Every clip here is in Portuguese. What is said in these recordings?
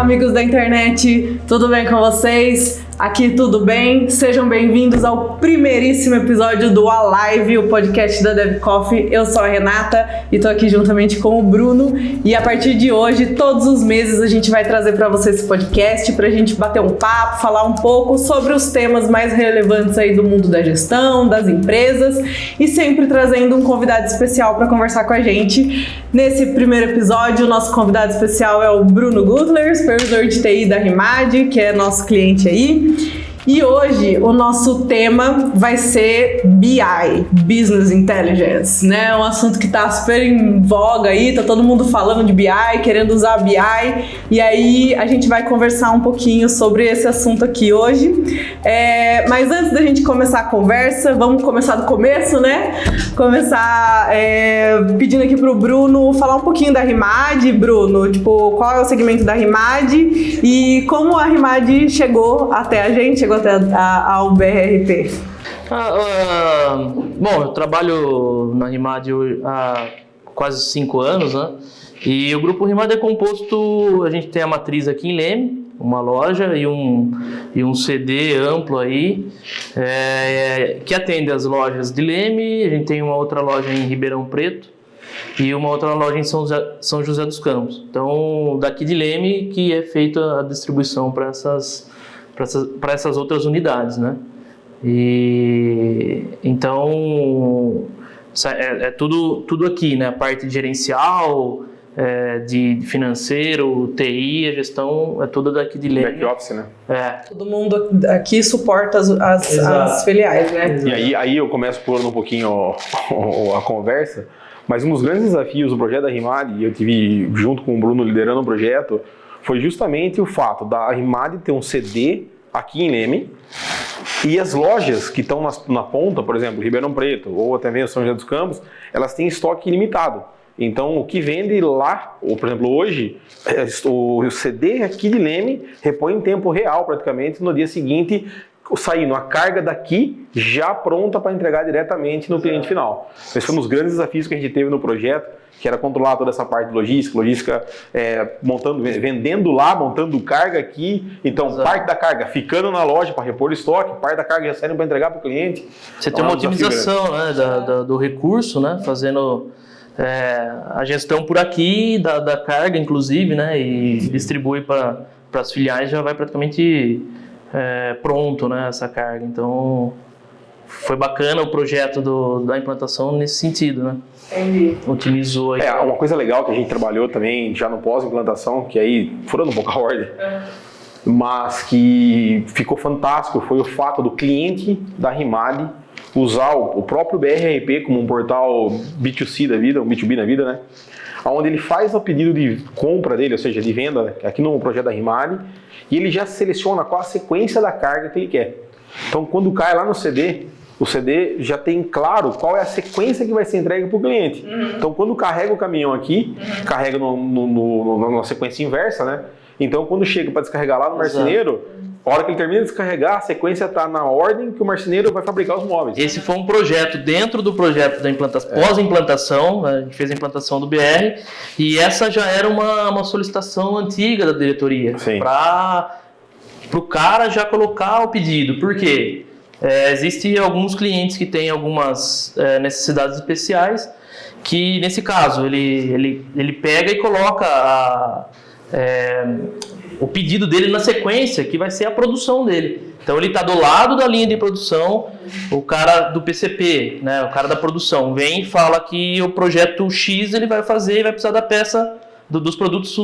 amigos da internet, tudo bem com vocês? Aqui tudo bem? Sejam bem-vindos ao primeiríssimo episódio do Alive, o podcast da Dev Coffee. Eu sou a Renata e tô aqui juntamente com o Bruno. E a partir de hoje, todos os meses, a gente vai trazer para vocês esse podcast pra gente bater um papo, falar um pouco sobre os temas mais relevantes aí do mundo da gestão, das empresas e sempre trazendo um convidado especial para conversar com a gente. Nesse primeiro episódio, o nosso convidado especial é o Bruno Gutler, supervisor de TI da Rimad, que é nosso cliente aí. E hoje o nosso tema vai ser BI, Business Intelligence, né? Um assunto que tá super em voga aí, tá todo mundo falando de BI, querendo usar BI, e aí a gente vai conversar um pouquinho sobre esse assunto aqui hoje. Mas antes da gente começar a conversa, vamos começar do começo, né? Começar pedindo aqui pro Bruno falar um pouquinho da Rimad. Bruno, qual é o segmento da Rimad e como a Rimad chegou até a gente, chegou até ao BRP? Bom, eu trabalho na Rimad há quase 5 anos, né? E o grupo Rimad é composto, a gente tem a matriz aqui em Leme, uma loja e um CD amplo aí, que atende as lojas de Leme. A gente tem uma outra loja em Ribeirão Preto e uma outra loja em São José dos Campos. Então, daqui de Leme que é feita a distribuição para essas outras unidades, né? E então tudo aqui, né? A parte gerencial, de financeiro, TI, a gestão é toda daqui de Leme. Back office, né? Todo mundo aqui suporta as filiais, né? E aí eu começo pulando um pouquinho a conversa, mas um dos grandes desafios do projeto da Rimad, e eu tive junto com o Bruno liderando o projeto, foi justamente o fato da Rimad ter um CD aqui em Leme e as lojas que estão na ponta, por exemplo, Ribeirão Preto ou até mesmo São José dos Campos, elas têm estoque ilimitado. Então, o que vende lá, ou por exemplo, hoje, o CD aqui de Leme repõe em tempo real praticamente no dia seguinte, saindo a carga daqui já pronta para entregar diretamente no cliente final. Esse foi um dos grandes desafios que a gente teve no projeto, que era controlar toda essa parte de logística, vendendo lá, montando carga aqui. Então, Exato. Parte da carga ficando na loja para repor o estoque, parte da carga já saindo para entregar para o cliente. Você tem uma otimização, né, do recurso, né, fazendo a gestão por aqui da carga, inclusive, né, e distribui para as filiais, já vai praticamente pronto, né, essa carga. Então, foi bacana o projeto da implantação nesse sentido, né? Entendi. Otimizou aí. Uma coisa legal que a gente trabalhou também já no pós-implantação, que aí, furando um pouco a ordem, mas que ficou fantástico, foi o fato do cliente da Rimad usar o próprio BRP como um portal B2C da vida, um B2B da vida, né? Onde ele faz o pedido de compra dele, ou seja, de venda, aqui no projeto da Rimad, e ele já seleciona qual a sequência da carga que ele quer. Então, quando cai lá no CD, o CD já tem claro qual é a sequência que vai ser entregue para o cliente. Então, quando carrega o caminhão aqui, carrega numa sequência inversa, né? Então, quando chega para descarregar lá no marceneiro, a hora que ele termina de descarregar, a sequência está na ordem que o marceneiro vai fabricar os móveis. Esse foi um projeto dentro do projeto da implantação, pós-implantação, a gente fez a implantação do BR, e essa já era uma solicitação antiga da diretoria, para o cara já colocar o pedido. Por quê? Existem alguns clientes que têm algumas necessidades especiais, que nesse caso ele pega e coloca o pedido dele na sequência, que vai ser a produção dele. Então ele está do lado da linha de produção, o cara do PCP, né, o cara da produção, vem e fala que o projeto X ele vai fazer e vai precisar da peça dos produtos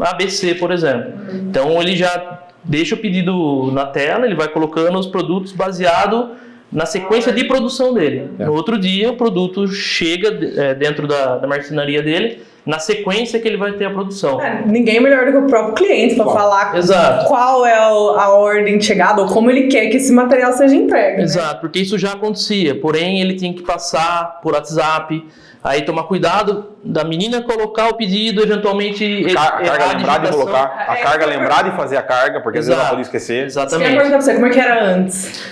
ABC, por exemplo. Então ele já deixa o pedido na tela, ele vai colocando os produtos baseado na sequência de produção dele. No outro dia o produto chega dentro da marcenaria dele, na sequência que ele vai ter a produção. Ninguém melhor do que o próprio cliente para falar Exato. Qual é a ordem de chegada ou como ele quer que esse material seja entregue. Exato, né? Porque isso já acontecia, porém ele tem que passar por WhatsApp, aí tomar cuidado da menina colocar o pedido, eventualmente a carga lembrar de colocar, a carga lembrar de fazer a carga, porque às vezes ela pode esquecer. Exatamente. Eu queria perguntar pra você, como é que era antes?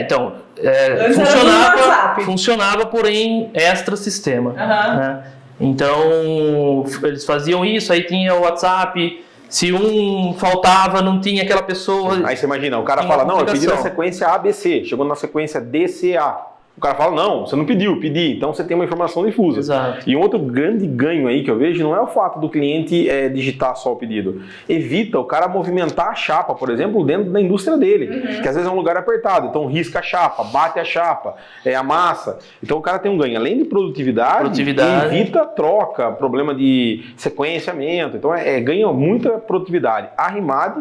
Então, antes funcionava, porém extra sistema, né? Então, eles faziam isso, aí tinha o WhatsApp, Se um faltava, não tinha aquela pessoa... Aí você imagina, o cara fala, não, eu pedi na sequência ABC, chegou na sequência DCA. O cara fala, não, você não pediu, pedi. Então você tem uma informação difusa. Exato. E um outro grande ganho aí que eu vejo não é o fato do cliente digitar só o pedido. Evita o cara movimentar a chapa, por exemplo, dentro da indústria dele. Que às vezes é um lugar apertado. Então risca a chapa, bate a chapa, amassa. Então o cara tem um ganho. Além de produtividade. Evita troca, problema de sequenciamento. Então ganha muita produtividade. A Rimad,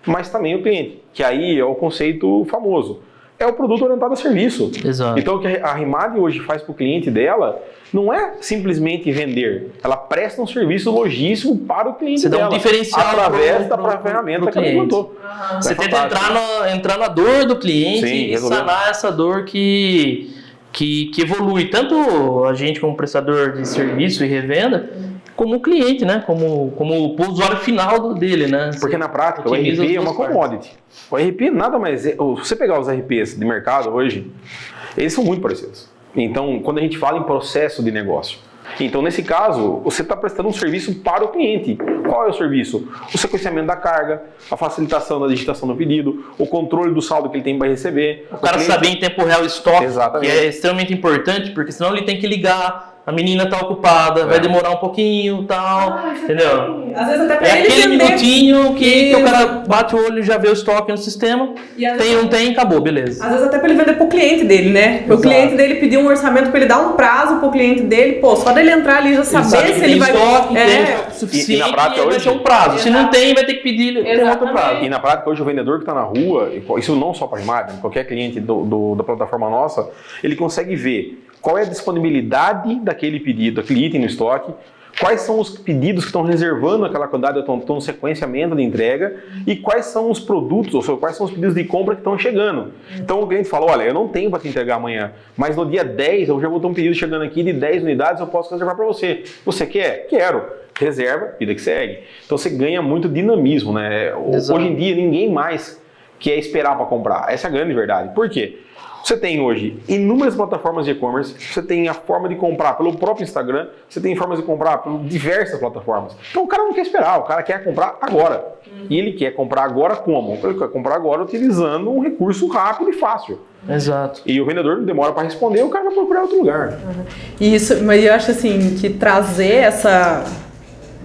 mas também o cliente. Que aí é o conceito famoso. É o produto orientado a serviço. Exato. Então o que a Rimad hoje faz para o cliente dela não é simplesmente vender. Ela presta um serviço logístico para o cliente dela. Você dá um diferencial através da ferramenta que ela implantou. Você tenta entrar na dor do cliente. Sim, e sanar essa dor que evolui. Tanto a gente como prestador de serviço e revenda, como o cliente, né? Como o usuário final dele, né? Porque na prática o RP é uma commodity. O RP nada mais é... Se você pegar os RPs de mercado hoje, eles são muito parecidos. Então, quando a gente fala em processo de negócio, então nesse caso, você está prestando um serviço para o cliente. Qual é o serviço? O sequenciamento da carga, a facilitação da digitação do pedido, o controle do saldo que ele tem para receber. O cara saber em tempo real o estoque, exatamente, que é extremamente importante, porque senão ele tem que ligar, a menina está ocupada, vai demorar um pouquinho e tal, entendeu? Às vezes até pra ele aquele entender. Minutinho que o cara bate o olho e já vê o estoque no sistema, tem, acabou, beleza. Às vezes até pra ele vender pro cliente dele, né? O cliente dele pediu um orçamento pra ele dar um prazo pro cliente dele, só dele entrar ali já saber se ele vai... Estoque, tem suficiente, e na prática hoje vai ter um prazo. Exato. Se não tem, vai ter que pedir tem outro prazo. E na prática hoje o vendedor que está na rua, isso não só para a Rimad, qualquer cliente da plataforma nossa, ele consegue ver qual é a disponibilidade daquele pedido, daquele item no estoque, quais são os pedidos que estão reservando aquela quantidade, estão no sequenciamento de entrega e quais são os produtos, ou seja, quais são os pedidos de compra que estão chegando. Então o cliente fala, olha, eu não tenho para te entregar amanhã, mas no dia 10 eu já vou ter um pedido chegando aqui de 10 unidades, eu posso reservar para você. Você quer? Quero. Reserva, vida que segue. Então você ganha muito dinamismo, né? Exato. Hoje em dia ninguém mais quer esperar para comprar. Essa é a grande verdade. Por quê? Você tem hoje inúmeras plataformas de e-commerce, você tem a forma de comprar pelo próprio Instagram, você tem formas de comprar por diversas plataformas. Então o cara não quer esperar, o cara quer comprar agora. E ele quer comprar agora como? Ele quer comprar agora utilizando um recurso rápido e fácil. Exato. E o vendedor não demora para responder, o cara vai procurar outro lugar. Isso, mas eu acho assim, que trazer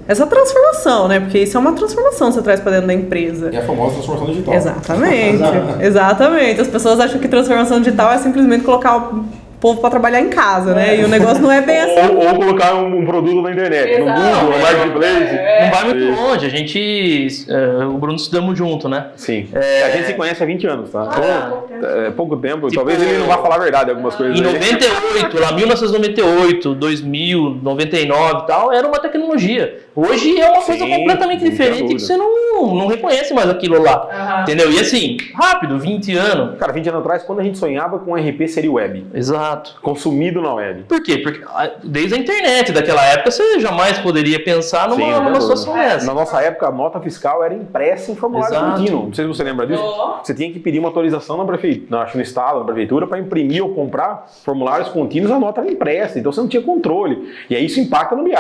essa transformação, né? Porque isso é uma transformação que você traz para dentro da empresa. É a famosa transformação digital. Exatamente, exatamente. As pessoas acham que transformação digital é simplesmente colocar o povo para trabalhar em casa, né? E o negócio não é bem assim. Ou colocar um produto na internet, no Google, no Marketplace. Não vai muito longe. A gente, o Bruno estudamos junto, né? Sim. A gente se conhece há 20 anos, tá? Pouco tempo. Tipo, talvez ele não vá falar a verdade algumas coisas. Em 98, lá 1998, 2000, 99 e tal, era uma tecnologia. Hoje é uma coisa completamente diferente que você não reconhece mais aquilo lá. Entendeu? E assim, rápido, 20 anos. Cara, 20 anos atrás, quando a gente sonhava com RP, seria web. Exato. Consumido na web. Por quê? Porque desde a internet daquela época você jamais poderia pensar numa situação dessa. Na nossa época, a nota fiscal era impressa em formulário contínuo. Não sei se você lembra disso. Você tinha que pedir uma atualização na prefeitura, no estado, na prefeitura, para imprimir ou comprar formulários contínuos, a nota era impressa. Então você não tinha controle. E aí isso impacta no BI.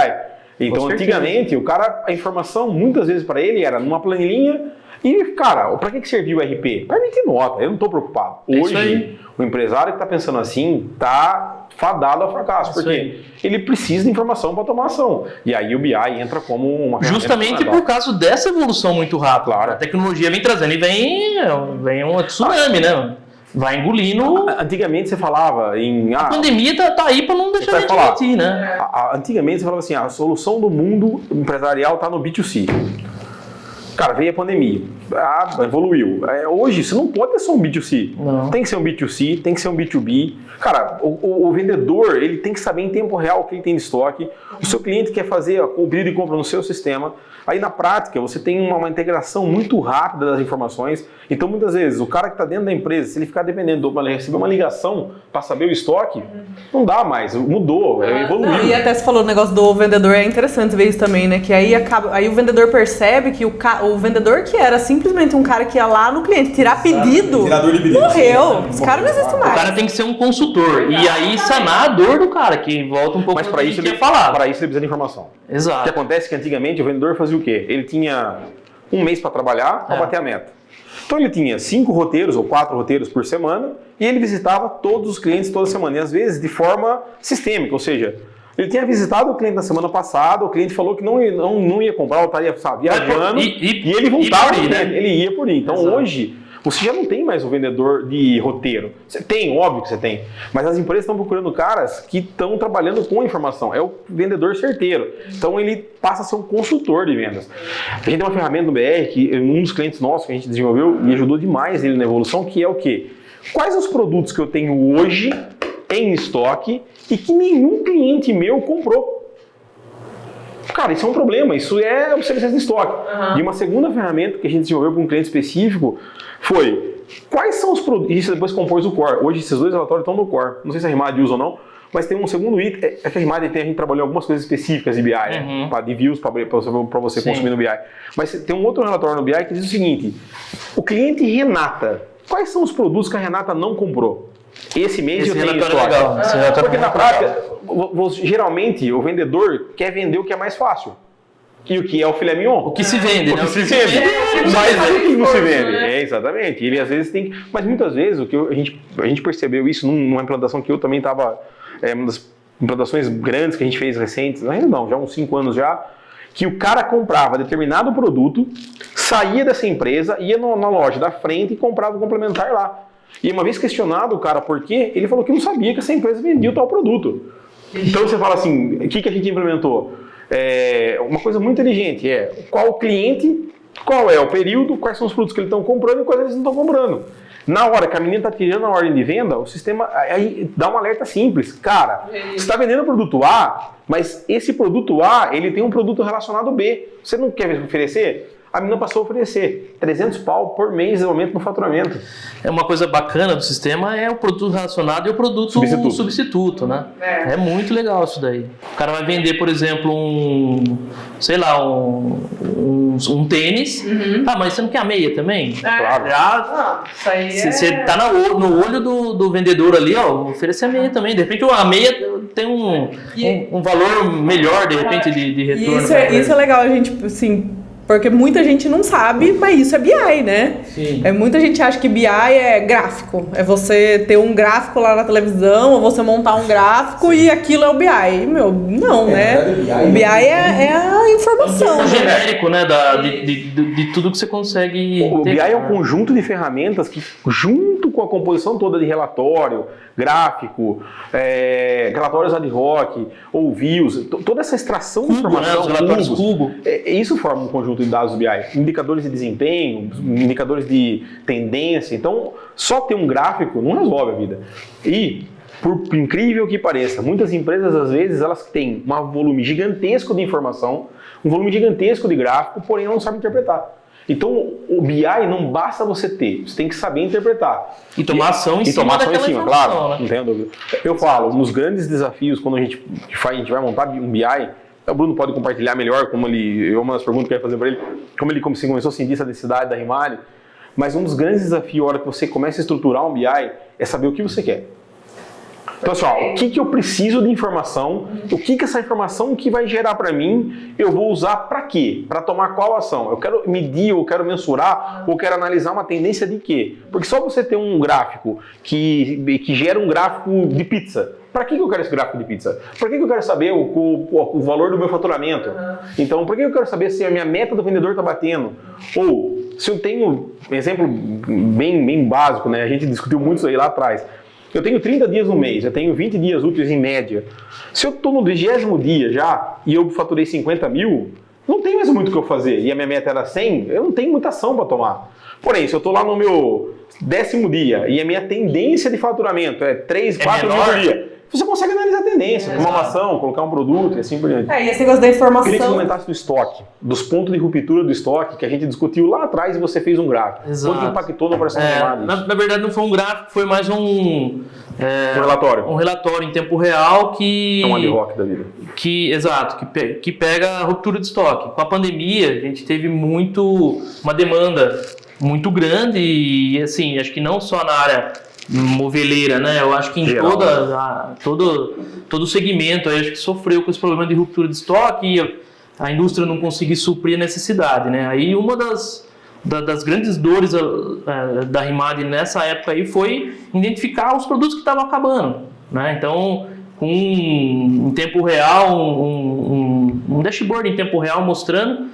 Então, antigamente, o cara, a informação, muitas vezes para ele, era numa planilha. E, cara, para que serviu o RP? Para emitir nota, eu não estou preocupado. Hoje, o empresário que está pensando assim está fadado ao fracasso, porque ele precisa de informação para tomar ação. E aí o BI entra como uma ferramenta. Justamente por causa dessa evolução muito rápida. Claro. A tecnologia vem trazendo e vem um tsunami, né? Vai engolindo. Antigamente você falava em... a pandemia tá aí para não deixar de mentir, né? Antigamente você falava assim, a solução do mundo empresarial está no B2C. Cara, veio a pandemia, evoluiu. Hoje, você não pode ter só um B2C. Não. Tem que ser um B2C, tem que ser um B2B. Cara, o vendedor, ele tem que saber em tempo real o que ele tem de estoque. O seu cliente quer fazer o pedido de compra no seu sistema. Aí, na prática, você tem uma integração muito rápida das informações. Então, muitas vezes, o cara que está dentro da empresa, se ele ficar dependendo para receber uma ligação para saber o estoque, não dá mais, mudou, evoluiu. Não, e até você falou o negócio do vendedor, é interessante ver isso também, né? Que aí o vendedor percebe que o vendedor que era simplesmente um cara que ia lá no cliente tirar pedido, morreu. Os caras não existem mais. O cara tem que ser um consultor. E aí sanar a dor do cara, que volta um pouco. Mas para isso ele falar. Para isso ele precisa de informação. Exato. O que acontece é que antigamente o vendedor fazia o quê? Ele tinha um mês para trabalhar, para bater a meta. Então ele tinha 5 roteiros ou 4 roteiros por semana e ele visitava todos os clientes toda semana, e às vezes de forma sistêmica, ou seja, ele tinha visitado o cliente na semana passada, o cliente falou que não ia comprar, ou estaria viajando, e ele voltava, ele ia por aí. Então hoje, você já não tem mais o vendedor de roteiro. Você tem, óbvio que você tem. Mas as empresas estão procurando caras que estão trabalhando com a informação. É o vendedor certeiro. Então ele passa a ser um consultor de vendas. A gente tem uma ferramenta no BR, que um dos clientes nossos que a gente desenvolveu e ajudou demais ele na evolução, que é o quê? Quais os produtos que eu tenho hoje em estoque e que nenhum cliente meu comprou? Cara, isso é um problema. Isso é obsolescência de estoque. E uma segunda ferramenta que a gente desenvolveu para um cliente específico foi quais são os produtos. Isso depois compôs o Core. Hoje esses 2 relatórios estão no Core. Não sei se a Rimad usa ou não, mas tem um segundo item. É que a Rimad a gente trabalhou em algumas coisas específicas de BI, né? De views para você consumir no BI. Mas tem um outro relatório no BI que diz o seguinte: o cliente Renata, quais são os produtos que a Renata não comprou? Esse mês eu tenho estoque. Porque na prática, geralmente o vendedor quer vender o que é mais fácil. E o que é o filé mignon? O que se vende, né? O que se vende. Mas o que não se vende. Exatamente. Ele às vezes tem. Mas muitas vezes a gente percebeu isso numa implantação que eu também estava. Uma das implantações grandes que a gente fez recentes, ainda não, já há uns 5 anos já, que o cara comprava determinado produto, saía dessa empresa, ia na loja da frente e comprava o complementar lá. E uma vez questionado o cara por quê, ele falou que não sabia que essa empresa vendia o tal produto. Então você fala assim, o que a gente implementou? Uma coisa muito inteligente qual o cliente, qual é o período, quais são os produtos que eles estão comprando e quais eles não estão comprando. Na hora que a menina está tirando a ordem de venda, o sistema aí dá um alerta simples. Cara, você está vendendo o produto A, mas esse produto A ele tem um produto relacionado B. Você não quer oferecer? A menina passou a oferecer 300 pau por mês de aumento no faturamento. Uma coisa bacana do sistema é o produto relacionado e o produto substituto, né? É muito legal isso daí. O cara vai vender, por exemplo, um tênis. Mas você não quer a meia também? Claro. Isso aí você tá no olho do vendedor ali, oferecer a meia também. De repente a meia tem um valor melhor, de repente, de retorno. Isso é legal, a gente, assim... Porque muita gente não sabe, mas isso é BI, né? Sim. Muita gente acha que BI é gráfico. É você ter um gráfico lá na televisão, ou você montar um gráfico e aquilo é o BI. Não, né? O BI é a informação. É um genérico, né? De tudo que você consegue ter. O BI é um conjunto de ferramentas que, junto com a composição toda de relatório, gráfico, relatórios ad hoc, ou views, toda essa extração de informação, isso forma um conjunto de dados do BI, indicadores de desempenho, indicadores de tendência. Então, só ter um gráfico não resolve a vida. E, por incrível que pareça, muitas empresas, às vezes, elas têm um volume gigantesco de informação, um volume gigantesco de gráfico, porém não sabem interpretar. Então, o BI não basta você ter, você tem que saber interpretar. E tomar ação em cima daquela informação, claro, né? Não tenho dúvida. Eu falo, um dos grandes desafios quando a gente vai montar um BI, o Bruno pode compartilhar melhor, uma das perguntas que eu ia fazer para ele, como ele começou a sentir essa necessidade da Rimad, mas um dos grandes desafios, na hora que você começa a estruturar um BI, é saber o que você quer. Então, pessoal, o que eu preciso de informação, o que essa informação que vai gerar para mim, eu vou usar para quê? Para tomar qual ação? Eu quero medir, eu quero mensurar, ou quero analisar uma tendência de quê? Porque só você ter um gráfico que gera um gráfico de pizza, para que eu quero esse gráfico de pizza? Por que eu quero saber o valor do meu faturamento? Então, por que eu quero saber se a minha meta do vendedor está batendo? Ou, se eu tenho, um exemplo bem básico, né? A gente discutiu muito isso aí lá atrás. Eu tenho 30 dias no mês, eu tenho 20 dias úteis em média. Se eu estou no 20º dia já e eu faturei 50 mil, não tem mais muito o que eu fazer. E a minha meta era 100, eu não tenho muita ação para tomar. Porém, se eu estou lá no meu 10º dia e a minha tendência de faturamento é 3, 4 mil por dia, você consegue analisar a tendência, tomar uma ação, colocar um produto e assim por diante. E esse negócio da informação... Eu queria que você comentasse do estoque, dos pontos de ruptura do estoque que a gente discutiu lá atrás e você fez um gráfico. Exato. Quanto impactou na operação de Rimad? Na verdade não foi um gráfico, foi mais um relatório. Um relatório em tempo real que... É um ad hoc da vida. Exato, que pega a ruptura de estoque. Com a pandemia, a gente teve uma demanda muito grande e assim, acho que não só na área moveleira, né? Eu acho que em todo o segmento, eu acho que sofreu com esse problema de ruptura de estoque. a indústria não conseguir suprir a necessidade, né? Aí uma das grandes dores da Rimad nessa época aí foi identificar os produtos que estavam acabando, né? Então, com em tempo real, um dashboard em tempo real mostrando,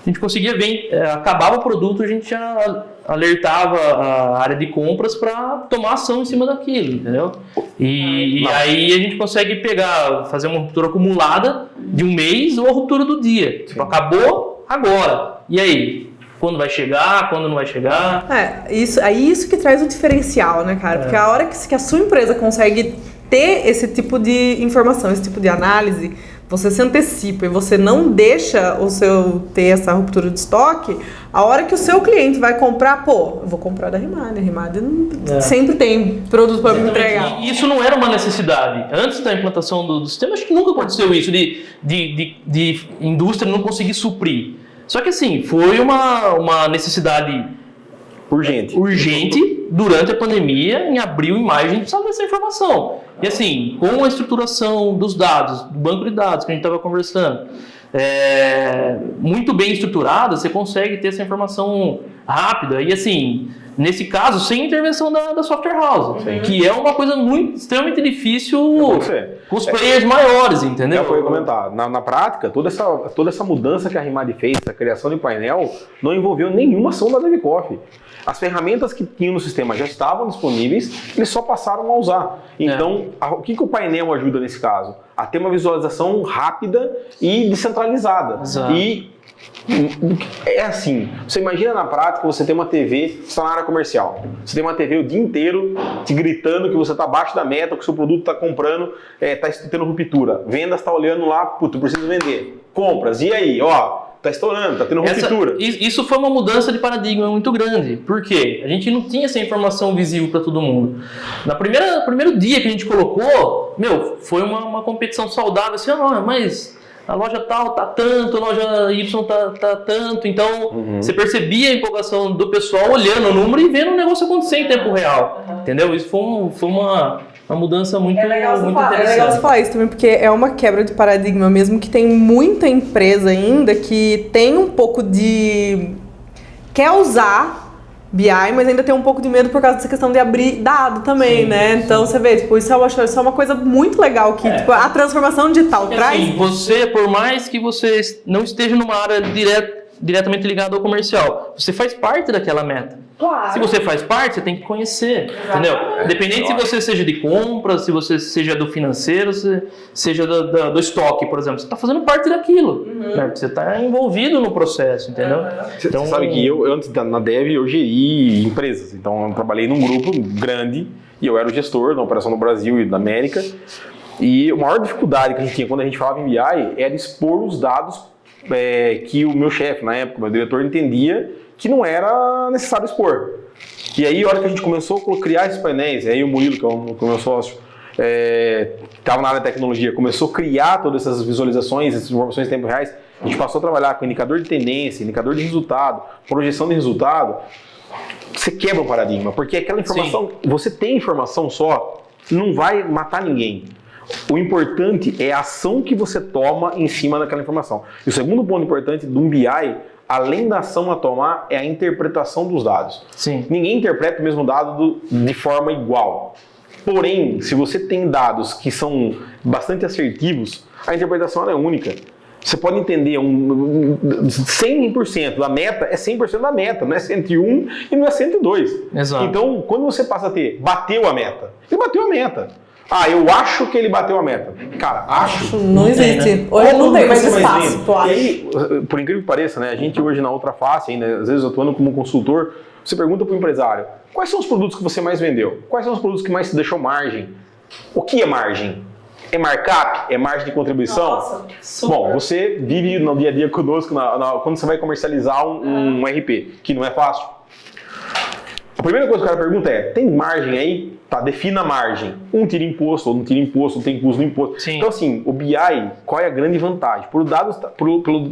a gente conseguia ver, acabava o produto, a gente já alertava a área de compras para tomar ação em cima daquilo, entendeu? E aí a gente consegue fazer uma ruptura acumulada de um mês ou a ruptura do dia. Tipo, acabou agora. E aí? Quando vai chegar, quando não vai chegar? Isso que traz o diferencial, né, cara? Porque a hora que a sua empresa consegue ter esse tipo de informação, esse tipo de análise, você se antecipa e você não deixa ter essa ruptura de estoque, a hora que o seu cliente vai comprar, eu vou comprar da Rimad. A Rimad sempre tem produto para me entregar. E isso não era uma necessidade. Antes da implantação do sistema, acho que nunca aconteceu isso, de indústria não conseguir suprir. Só que assim, foi uma necessidade urgente durante a pandemia, em abril e maio, a gente precisava dessa informação. E assim, com a estruturação dos dados, do banco de dados que a gente estava conversando, muito bem estruturada, você consegue ter essa informação rápida e assim, nesse caso, sem intervenção da software house, que é uma coisa extremamente difícil com os players maiores, entendeu? Eu ia comentar, na prática, toda essa mudança que a Rimad fez, a criação de painel, não envolveu nenhuma ação da DevCoffee. As ferramentas que tinham no sistema já estavam disponíveis, eles só passaram a usar. Então, o que o painel ajuda nesse caso? A ter uma visualização rápida e descentralizada. Exato. E é assim, você imagina na prática, você tem uma TV, você está na área comercial, você tem uma TV o dia inteiro te gritando que você está abaixo da meta, que o seu produto está comprando, está tendo ruptura. Vendas está olhando lá, eu preciso vender. Compras, e aí? Tá estourando, tá tendo ruptura. Isso foi uma mudança de paradigma muito grande. Por quê? A gente não tinha essa informação visível para todo mundo. No primeiro dia que a gente colocou, foi uma competição saudável. Assim, mas a loja tal tá tanto, a loja Y tá tanto. Então, você percebia a empolgação do pessoal olhando o número e vendo o negócio acontecer em tempo real. Entendeu? Isso foi uma mudança muito interessante. É legal você falar isso também, porque é uma quebra de paradigma mesmo, que tem muita empresa ainda que tem um pouco quer usar BI, mas ainda tem um pouco de medo por causa dessa questão de abrir dado também, né? Então você vê, isso é uma coisa muito legal que a transformação digital traz. Assim, você, por mais que você não esteja numa área diretamente ligada ao comercial, você faz parte daquela meta. Claro. Se você faz parte, você tem que conhecer, entendeu? Independente se você seja de compras, se você seja do financeiro, se seja do estoque, por exemplo, você está fazendo parte daquilo, né? Você está envolvido no processo, entendeu? Então, você sabe que eu antes na Dev, eu geri empresas, então eu trabalhei num grupo grande e eu era o gestor na operação no Brasil e na América, e a maior dificuldade que a gente tinha quando a gente falava em BI era expor os dados que o meu chefe, na época, o meu diretor, entendia que não era necessário expor. E aí, a hora que a gente começou a criar esses painéis, aí o Murilo, que é o meu sócio, estava na área de tecnologia, começou a criar todas essas visualizações, essas informações em tempo reais, a gente passou a trabalhar com indicador de tendência, indicador de resultado, projeção de resultado. Você quebra o paradigma, porque aquela informação, você tem informação só, não vai matar ninguém. O importante é a ação que você toma em cima daquela informação. E o segundo ponto importante de um BI, além da ação a tomar, é a interpretação dos dados. Sim. Ninguém interpreta o mesmo dado de forma igual. Porém, se você tem dados que são bastante assertivos, a interpretação é única. Você pode entender 100% da meta é 100% da meta, não é 101 e não é 102. Exato. Então, quando você passa a ter, bateu a meta, ele bateu a meta. Eu acho que ele bateu a meta. Cara, acho. Não existe. Né? Hoje não tem mais espaço. E aí, por incrível que pareça, né? A gente hoje na outra face, ainda, às vezes atuando como consultor, você pergunta para o empresário: quais são os produtos que você mais vendeu? Quais são os produtos que mais te deixou margem? O que é margem? É markup? É margem de contribuição? Nossa, bom, você vive no dia a dia conosco quando você vai comercializar um RP, que não é fácil. A primeira coisa que o cara pergunta é: tem margem aí? Tá, defina a margem. Um tira imposto, ou não tira imposto, não tem custo do imposto. Sim. Então, assim, o BI, qual é a grande vantagem?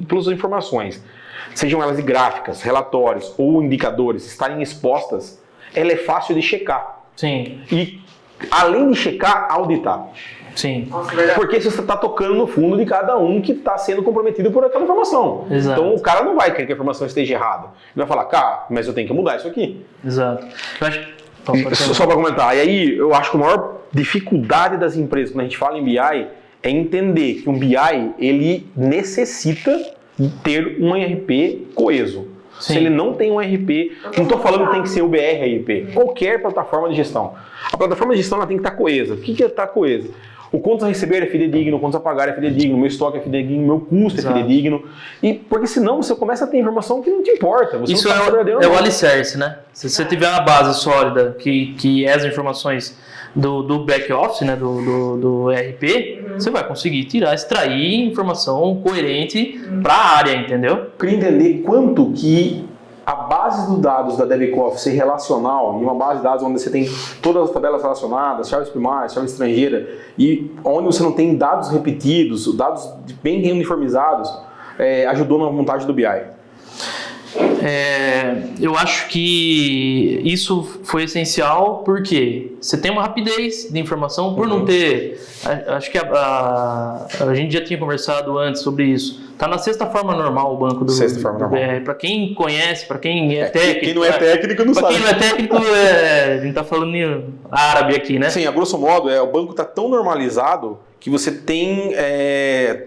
Pelas informações, sejam elas gráficas, relatórios ou indicadores, estarem expostas, ela é fácil de checar. Sim. E, além de checar, auditar. Sim. Porque você está tocando no fundo de cada um que está sendo comprometido por aquela informação. Exato. Então o cara não vai querer que a informação esteja errada. Ele vai falar, cara, mas eu tenho que mudar isso aqui. Exato. Eu acho... Só para comentar, e aí eu acho que a maior dificuldade das empresas quando a gente fala em BI é entender que um BI ele necessita ter um ERP coeso. Sim. Se ele não tem um ERP, não estou falando que tem que ser o BR-ERP, qualquer plataforma de gestão. A plataforma de gestão ela tem que estar coesa. O que é estar coesa? O quanto a receber é fidedigno, o quanto a pagar é fidedigno, o meu estoque é fidedigno, o meu custo é fidedigno. E, porque senão você começa a ter informação que não te importa. Você isso não é o alicerce, né? Se você tiver uma base sólida que é as informações do back-office, né, do ERP, você vai conseguir extrair informação coerente para a área, entendeu? Eu queria entender quanto que a base dos dados da DevCoff ser relacional, e uma base de dados onde você tem todas as tabelas relacionadas, chaves primárias, chave estrangeira, e onde você não tem dados repetidos, dados bem uniformizados, ajudou na montagem do BI. Eu acho que isso foi essencial porque você tem uma rapidez de informação por não ter... Acho que a gente já tinha conversado antes sobre isso. Está na sexta forma normal o banco do BR. Para quem conhece, para quem é técnico... Quem não é técnico não sabe. Para quem não é técnico, a gente está falando em árabe aqui, né? Sim, a grosso modo, o banco está tão normalizado que você tem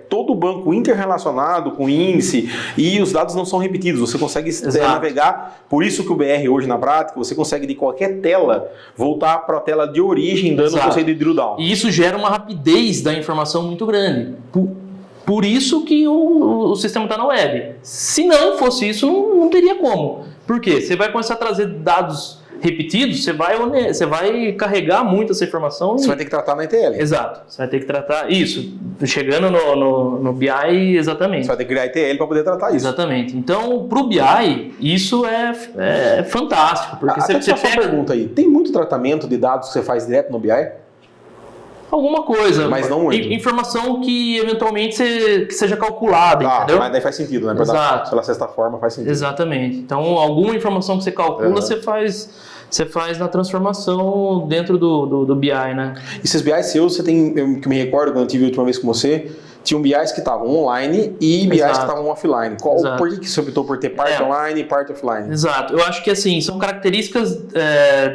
todo o banco interrelacionado com índice e os dados não são repetidos, você consegue navegar, por isso que o BR hoje na prática, você consegue de qualquer tela voltar para a tela de origem dando o conceito de drill down. E isso gera uma rapidez da informação muito grande, por isso que o sistema está na web. Se não fosse isso, não teria como. Por quê? Você vai começar a trazer dados repetidos, você vai carregar muito essa informação. Você vai ter que tratar na ETL. Exato. Você vai ter que tratar isso. Chegando no BI, exatamente. Você vai ter que criar ETL para poder tratar isso. Exatamente. Então, para o BI, isso é fantástico. Porque você pega... uma pergunta aí. Tem muito tratamento de dados que você faz direto no BI? Alguma coisa. Mas não muito. Informação que eventualmente que seja calculada, entendeu? Mas daí faz sentido, né? Exato. Pela sexta forma faz sentido. Exatamente. Então, alguma informação que você calcula, você faz na transformação dentro do BI, né? E esses BIs seus, você tem, eu que me recordo quando eu tive a última vez com você, tinham BIs que estavam online e BIs que estavam offline. Por que você optou por ter parte online e parte offline? Exato. Eu acho que assim, são características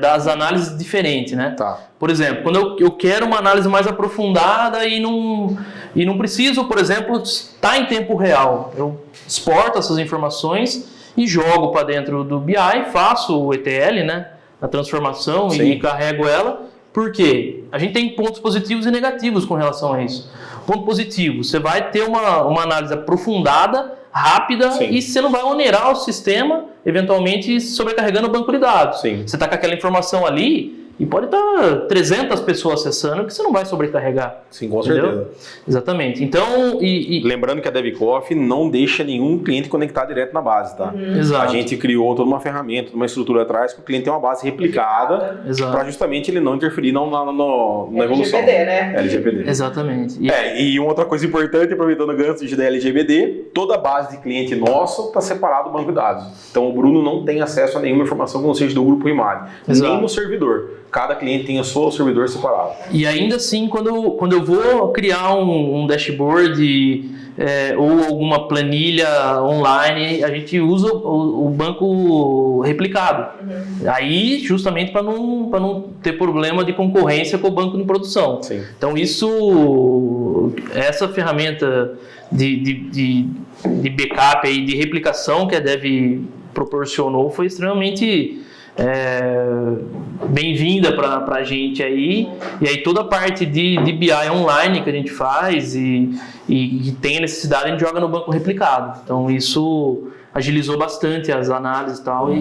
das análises diferentes, né? Tá. Por exemplo, quando eu quero uma análise mais aprofundada e não preciso, por exemplo, estar em tempo real. Eu exporto essas informações e jogo para dentro do BI, faço o ETL, né? A transformação e carrego ela. Por quê? A gente tem pontos positivos e negativos com relação a isso. Ponto positivo, você vai ter uma análise aprofundada, rápida, e você não vai onerar o sistema, eventualmente sobrecarregando o banco de dados. Sim. Você está com aquela informação ali e pode estar 300 pessoas acessando que você não vai sobrecarregar. Sim, com certeza. Exatamente. Então, lembrando que a DevCoff não deixa nenhum cliente conectar direto na base, tá? Exato. A gente criou toda uma ferramenta, uma estrutura atrás que o cliente tem uma base replicada para justamente ele não interferir na evolução. LGPD, né? LGPD. Exatamente. E uma outra coisa importante, aproveitando o gancho da LGPD, toda a base de cliente nosso está separado do banco de dados. Então o Bruno não tem acesso a nenhuma informação que não seja do grupo Rimad, nem no servidor. Cada cliente tem o seu servidor separado. E ainda assim, quando eu vou criar um dashboard ou alguma planilha online, a gente usa o banco replicado. Aí, justamente para não ter problema de concorrência com o banco de produção. Sim. Então, essa ferramenta de backup e de replicação que a Dev proporcionou foi extremamente... bem-vinda para a gente aí, e aí toda a parte de BI online que a gente faz e tem a necessidade, a gente joga no banco replicado. Então isso agilizou bastante as análises e tal.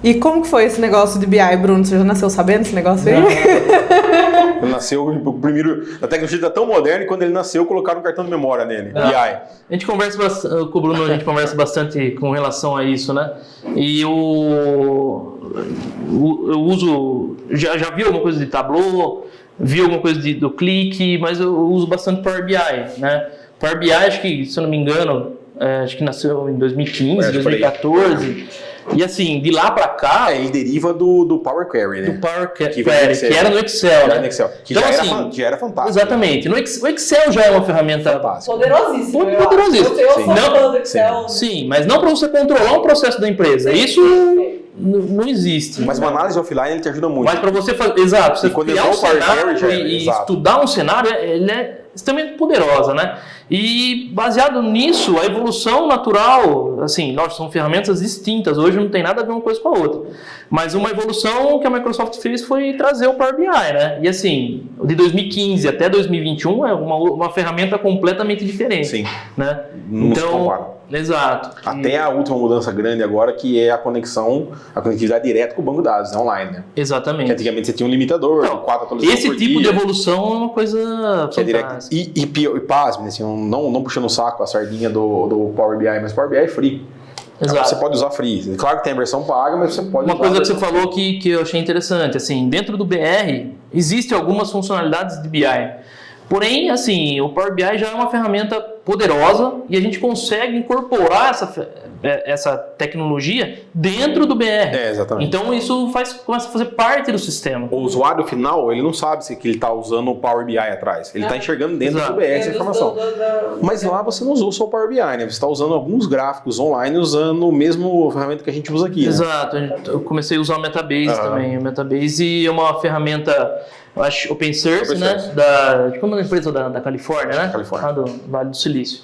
E como que foi esse negócio de BI, Bruno? Você já nasceu sabendo esse negócio aí? Ele nasceu, o primeiro, a tecnologia está tão moderna que quando ele nasceu colocaram um cartão de memória nele, BI. A gente conversa bastante, com o Bruno, a gente conversa bastante com relação a isso, né? E eu uso, já vi alguma coisa de Tableau, vi alguma coisa do Click, mas eu uso bastante Power BI, né? Power BI, acho que, se eu não me engano, acho que nasceu em 2015, 2014. E assim, de lá para cá... ele deriva do Power Query, né? Do Power Query, que era no Excel, né? Que então, já era fantástico. Exatamente. O Excel já é uma ferramenta poderosíssima. Muito poderosíssima. Eu sou fã do Excel. Sim, mas não para você controlar um processo da empresa. Isso não existe. Mas uma análise offline ele te ajuda muito. Mas para você fazer... Exato. Você criar um cenário e estudar um cenário, ele é extremamente poderosa, né? E baseado nisso, a evolução natural, assim, são ferramentas distintas, hoje não tem nada a ver uma coisa com a outra. Mas uma evolução que a Microsoft fez foi trazer o Power BI, né? E assim, de 2015 até 2021 é uma ferramenta completamente diferente. Sim. Né? Não se compara. Exato. Até a última mudança grande agora, que é a conectividade direta com o banco de dados, online, né? Exatamente. Que antigamente você tinha um limitador, então, 4 atualizações por dia. Esse tipo de evolução é uma coisa que é direta. E pasme, assim, não puxando o saco a sardinha do Power BI, mas Power BI é free. Exato. Você pode usar free. Claro que tem a versão paga, mas você pode usar. Uma coisa que você falou que eu achei interessante, assim, dentro do BR, existem algumas funcionalidades de BI. Porém, assim, o Power BI já é uma ferramenta poderosa e a gente consegue incorporar essa tecnologia dentro do BR. Exatamente. Então isso começa a fazer parte do sistema. O usuário final, ele não sabe se ele está usando o Power BI atrás. Ele está enxergando dentro do BR essa informação. Mas lá você não usou só o Power BI, né? Você está usando alguns gráficos online usando o mesmo ferramenta que a gente usa aqui. Exato. Né? Eu comecei a usar o Metabase também. O Metabase é uma ferramenta... Eu acho Open Source, né? Como é uma empresa da Califórnia, né? Califórnia. Lá do Vale do Silício.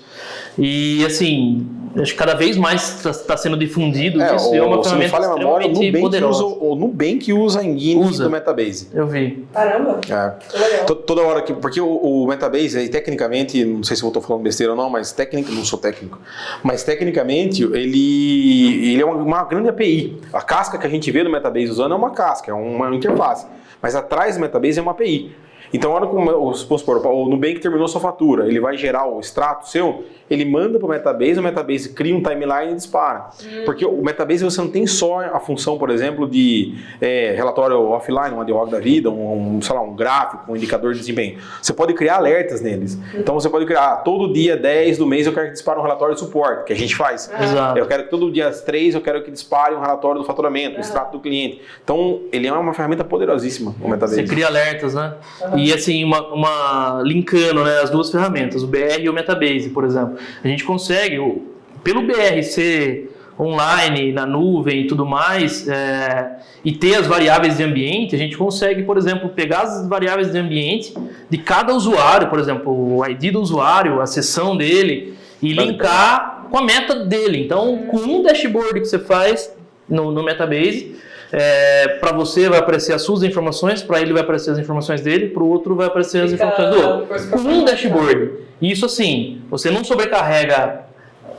E assim, acho que cada vez mais está sendo difundido isso. É uma ferramenta extremamente poderosa. O Nubank usa a engine do Metabase. Eu vi. Caramba! Toda hora que... Porque o Metabase, tecnicamente, não sei se eu estou falando besteira ou não, mas não sou técnico. Mas tecnicamente, ele é uma grande API. A casca que a gente vê do Metabase usando é uma casca, é uma interface. Mas atrás do Metabase é uma API. Então, a hora que o Nubank terminou sua fatura, ele vai gerar o extrato seu, ele manda para o Metabase cria um timeline e dispara. Porque o Metabase você não tem só a função, por exemplo, de relatório offline, um ad hoc da vida, sei lá, um gráfico, um indicador de desempenho. Você pode criar alertas neles. Então, você pode criar, todo dia 10 do mês eu quero que dispare um relatório de suporte, que a gente faz. Exato. Eu quero que todo dia 3 eu quero que dispare um relatório do faturamento, o extrato do cliente. Então, ele é uma ferramenta poderosíssima, o Metabase. Você cria alertas, né? E assim, linkando, né, as duas ferramentas, o BR e o Metabase, por exemplo. A gente consegue, pelo BR ser online, na nuvem e tudo mais, e ter as variáveis de ambiente, a gente consegue, por exemplo, pegar as variáveis de ambiente de cada usuário, por exemplo, o ID do usuário, a sessão dele, e linkar com a meta dele. Então, com um dashboard que você faz no Metabase, para você vai aparecer as suas informações, para ele vai aparecer as informações dele, para o outro vai aparecer as informações do outro. Com um dashboard. Isso assim, você não sobrecarrega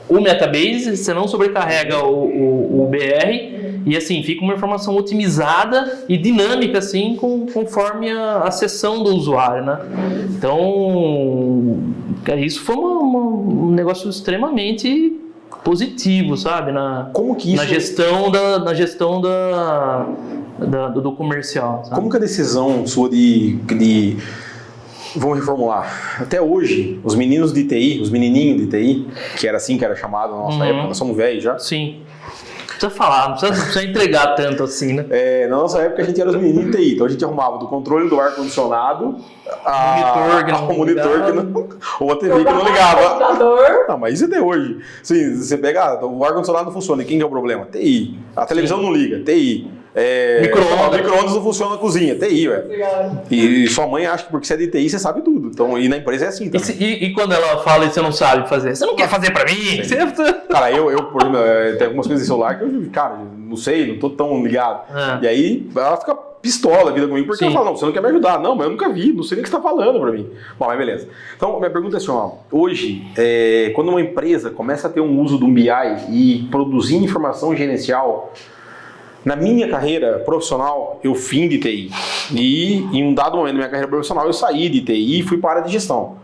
o Metabase, você não sobrecarrega o BR, e assim, fica uma informação otimizada e dinâmica, assim, conforme a sessão do usuário, né? Então, isso foi um negócio extremamente positivo, sabe? Como que isso... Na gestão do comercial. Sabe? Como que a decisão sua de... Vamos reformular. Até hoje, os meninos de TI, os menininhos de TI, que era assim que era chamado na nossa época, nós somos velhos já. Sim. Não precisa falar, não precisa entregar tanto assim, né? Na nossa época a gente era os menininhos de TI, então a gente arrumava do controle do ar-condicionado ao monitor que não, ou a TV que não ligava. Não, mas isso é até hoje. Sim, você pega, o ar-condicionado não funciona, e quem que é o problema? TI. A televisão não liga, TI. Micro-ondas não funciona na cozinha, TI, velho. E sua mãe acha que porque você é de TI você sabe tudo. Então, e na empresa é assim também. E quando ela fala e você não sabe fazer? Você não quer fazer pra mim? Cara, eu por exemplo, tem algumas coisas de celular que eu, cara, não sei, não tô tão ligado. E aí ela fica pistola a vida comigo, porque ela fala, não, você não quer me ajudar. Não, mas eu nunca vi, não sei nem o que você tá falando pra mim. Bom, mas beleza. Então, minha pergunta é assim, hoje, quando uma empresa começa a ter um uso do BI e produzir informação gerencial, na minha carreira profissional, eu vim de TI. E em um dado momento da minha carreira profissional, eu saí de TI e fui para a área de gestão.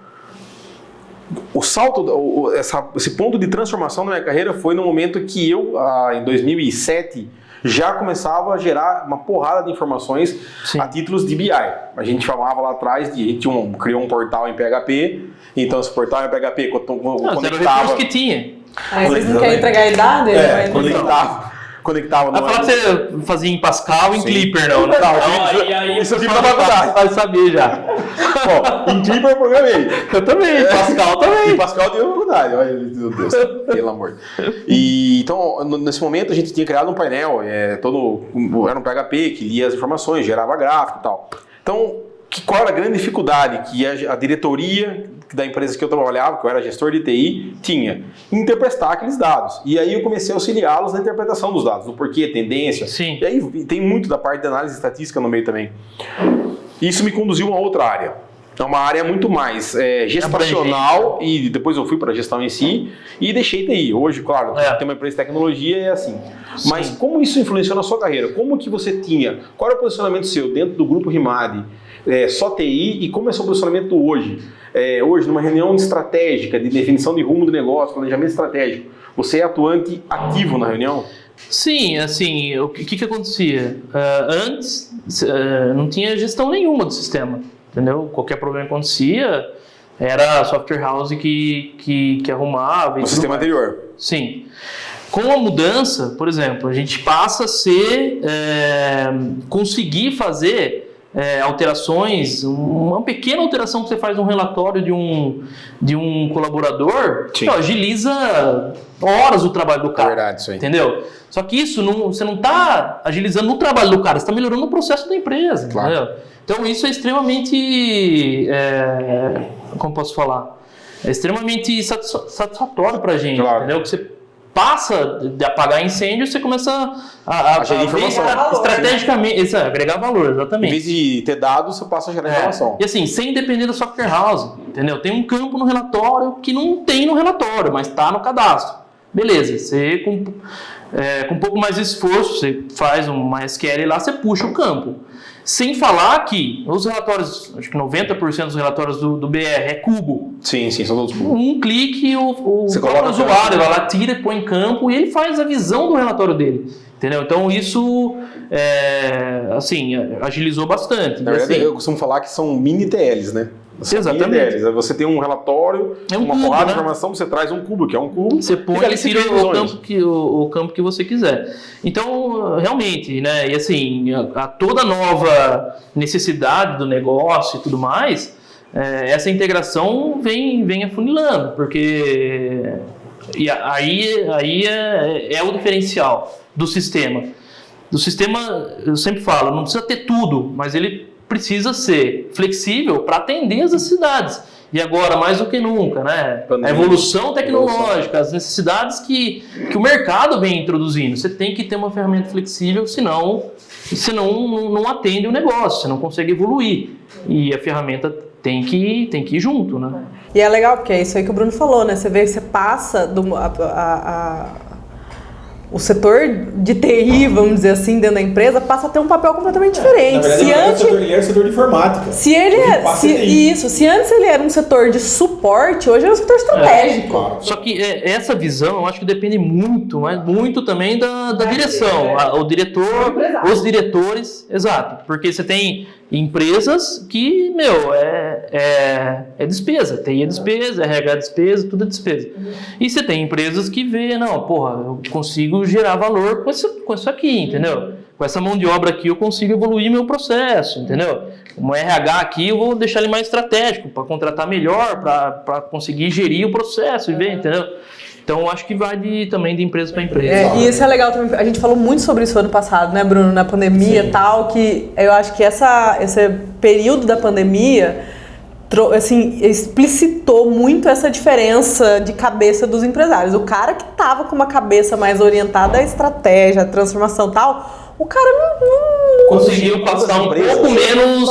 O salto, esse ponto de transformação na minha carreira foi no momento que eu, em 2007, já começava a gerar uma porrada de informações a títulos de BI. A gente chamava lá atrás de... criou um portal em PHP, então esse portal em PHP conectava... Era o recurso que tinha. Aí vocês não querem entregar a idade? Conectava. conectava no... Vai falar que você fazia em Pascal e em Clipper, não, né? Isso eu tive na faculdade. Vai saber já. Ó, em Clipper eu programei. Eu também, Pascal também. Em Pascal deu na faculdade. Olha, meu Deus, pelo amor. E, então, nesse momento a gente tinha criado um painel, era um PHP que lia as informações, gerava gráfico e tal. Então, qual era a grande dificuldade que a diretoria da empresa que eu trabalhava, que eu era gestor de TI, tinha? Interpretar aqueles dados. E aí eu comecei a auxiliá-los na interpretação dos dados, do porquê, tendência. Sim. E aí tem muito da parte de análise estatística no meio também. Isso me conduziu a uma outra área. É uma área muito mais gestacional, e depois eu fui para a gestão em si e deixei TI. Hoje, claro, tem uma empresa de tecnologia e é assim. Sim. Mas como isso influenciou na sua carreira? Como que você tinha? Qual era o posicionamento seu dentro do grupo Rimad? Só TI, e como é o seu posicionamento hoje? Hoje, numa reunião estratégica de definição de rumo do negócio, planejamento estratégico, você é atuante ativo na reunião? Sim, assim, o que acontecia? Antes, não tinha gestão nenhuma do sistema, entendeu? Qualquer problema que acontecia, era a software house que arrumava. O sistema anterior? Sim. Com a mudança, por exemplo, a gente passa a conseguir fazer alterações, uma pequena alteração que você faz no relatório de um colaborador, que agiliza horas o trabalho do cara. É verdade, isso aí. Entendeu? Só que isso você não está agilizando o trabalho do cara, você está melhorando o processo da empresa. Claro. Entendeu? Então isso é extremamente, como posso falar? É extremamente satisfatório para a gente, entendeu? Que você passa de apagar incêndio, você começa a gerar informação. Estrategicamente, agregar valor, exatamente. Em vez de ter dados, você passa a gerar informação. E assim, sem depender da software house, entendeu? Tem um campo no relatório que não tem no relatório, mas está no cadastro. Beleza, você com um pouco mais de esforço, você faz uma SQL lá, você puxa o campo. Sem falar que os relatórios, acho que 90% dos relatórios do BR é cubo. Sim, são todos cubos. Um clique, o usuário vai lá, tira, põe em campo e ele faz a visão do relatório dele. Entendeu? Então isso, agilizou bastante. Na verdade, eu costumo falar que são mini TLs, né? Exatamente. Você tem um relatório, uma porrada de informação, você traz um cubo, que é um cubo. Você põe e tira o campo que você quiser. Então, realmente, né? E assim, a toda nova necessidade do negócio e tudo mais, essa integração vem afunilando, porque aí é o diferencial do sistema. Do sistema, eu sempre falo, não precisa ter tudo, mas ele precisa ser flexível para atender as necessidades. E agora, mais do que nunca, né? A evolução tecnológica, as necessidades que o mercado vem introduzindo. Você tem que ter uma ferramenta flexível, senão não atende o negócio, você não consegue evoluir. E a ferramenta tem que ir junto, né? E é legal, porque é isso aí que o Bruno falou, né? Você vê que você passa o setor de TI, vamos dizer assim, dentro da empresa, passa a ter um papel completamente diferente. Na verdade, ele era o setor de informática. Se antes ele era um setor de suporte, hoje é um setor estratégico. Claro. Só que essa visão, eu acho que depende muito, mas muito também da direção. O diretor, os diretores, exato. Porque você tem empresas que, é despesa. TI é despesa, RH é despesa, tudo é despesa. E você tem empresas que vê, eu consigo gerar valor com isso aqui, entendeu? Com essa mão de obra aqui eu consigo evoluir meu processo, entendeu? Um RH aqui eu vou deixar ele mais estratégico, para contratar melhor, para conseguir gerir o processo e ver, entendeu? Então, acho que vai também de empresa para empresa. E isso é legal também. A gente falou muito sobre isso ano passado, né, Bruno? Na pandemia e tal, que eu acho que esse período da pandemia explicitou muito essa diferença de cabeça dos empresários. O cara que estava com uma cabeça mais orientada à estratégia, à transformação e tal, o cara não conseguiu passar um pouco menos...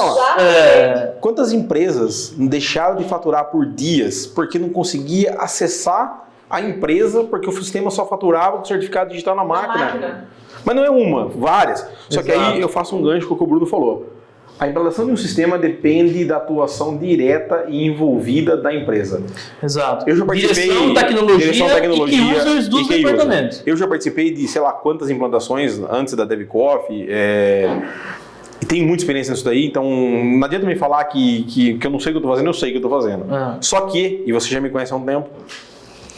Quantas empresas deixaram de faturar por dias porque não conseguia acessar a empresa, porque o sistema só faturava com o certificado digital na máquina. Mas não é uma, várias. Só que aí eu faço um gancho com o que o Bruno falou. A implantação de um sistema depende da atuação direta e envolvida da empresa. Exato. Eu já participei direção tecnologia e que usa os dois departamentos. Eu já participei de, sei lá, quantas implantações antes da DevCoff. E tenho muita experiência nisso daí, então não adianta me falar que eu não sei o que eu estou fazendo, eu sei o que eu estou fazendo. Só que, e você já me conhece há um tempo,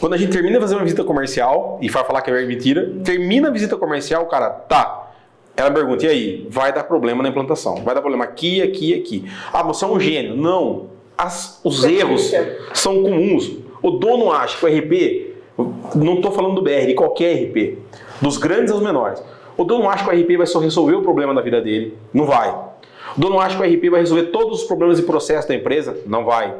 Quando a gente termina de fazer uma visita comercial e vai falar que é mentira, termina a visita comercial, o cara, tá. Ela pergunta, e aí? Vai dar problema na implantação. Vai dar problema aqui, aqui, aqui. Ah, você é um gênio. Não. Os erros são comuns. O dono acha que o RP, não estou falando do BR, de qualquer RP, dos grandes aos menores. O dono acha que o RP vai só resolver o problema da vida dele. Não vai. O dono acha que o RP vai resolver todos os problemas e processos da empresa. Não vai.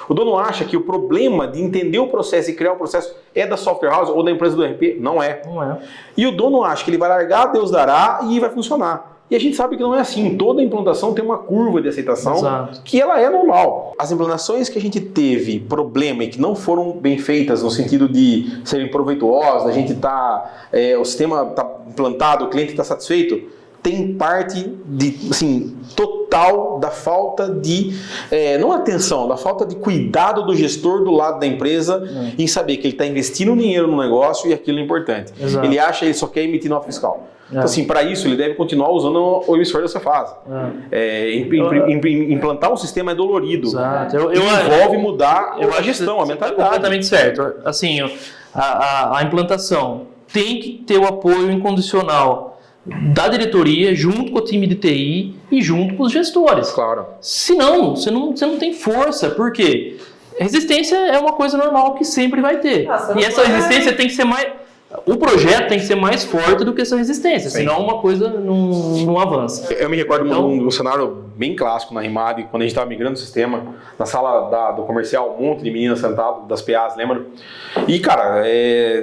O dono acha que o problema de entender o processo e criar o processo é da software house ou da empresa do RP. Não é. Não é. E o dono acha que ele vai largar, Deus dará e vai funcionar. E a gente sabe que não é assim. Toda implantação tem uma curva de aceitação. Exato. Que ela é normal. As implantações que a gente teve problema e que não foram bem feitas no sentido de serem proveituosas, a gente o sistema está implantado, o cliente está satisfeito, tem parte de, assim, total da falta de, não atenção, da falta de cuidado do gestor do lado da empresa em saber que ele está investindo dinheiro no negócio e aquilo é importante. Exato. Ele acha que ele só quer emitir nota fiscal. Então, assim, para isso, ele deve continuar usando o emissor da Cefasa. Implantar um sistema é dolorido. Exato. Envolve mudar a gestão, a mentalidade. Completamente certo. Assim, a implantação tem que ter o apoio incondicional da diretoria, junto com o time de TI e junto com os gestores. Claro. Senão, você não tem força. Por quê? Resistência é uma coisa normal que sempre vai ter. E essa resistência tem que ser mais... O projeto tem que ser mais forte do que essa resistência, Sim. Senão uma coisa não avança. Eu me recordo de um cenário bem clássico na Rimad, quando a gente estava migrando o sistema, na sala do comercial, um monte de meninas sentadas, das PAs, lembra? E, cara,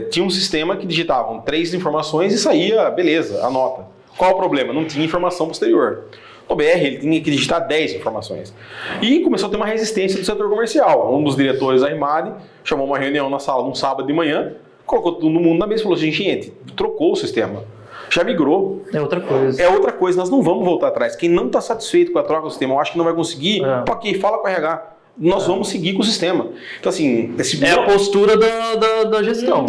tinha um sistema que digitavam 3 informações e saía, beleza, a nota. Qual o problema? Não tinha informação posterior. No BR, ele tinha que digitar 10 informações. E começou a ter uma resistência do setor comercial. Um dos diretores da Rimad chamou uma reunião na sala num sábado de manhã, colocou todo mundo na mesa e falou assim, gente, trocou o sistema, já migrou. É outra coisa. É outra coisa, nós não vamos voltar atrás. Quem não está satisfeito com a troca do sistema, eu acho que não vai conseguir, ok, fala com o RH. Nós vamos seguir com o sistema. Então, assim... a postura da gestão.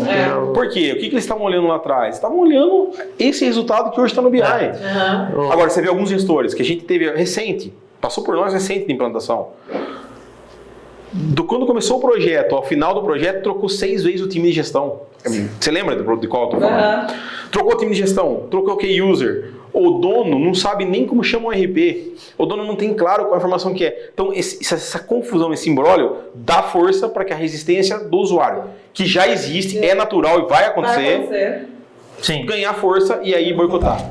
Por quê? O que eles estavam olhando lá atrás? Estavam olhando esse resultado que hoje está no BI. Agora, você vê alguns gestores que a gente teve recente, passou por nós recente de implantação. Quando começou o projeto, ao final do projeto, trocou 6 vezes o time de gestão. Você lembra de qual eu estou falando? Trocou o time de gestão, trocou o key user. O dono não sabe nem como chama o RP. O dono não tem claro qual a informação que é. Então, essa confusão, esse imbróglio, dá força para que a resistência do usuário, que já existe, é natural e vai acontecer. Sim. Ganhar força e aí boicotar.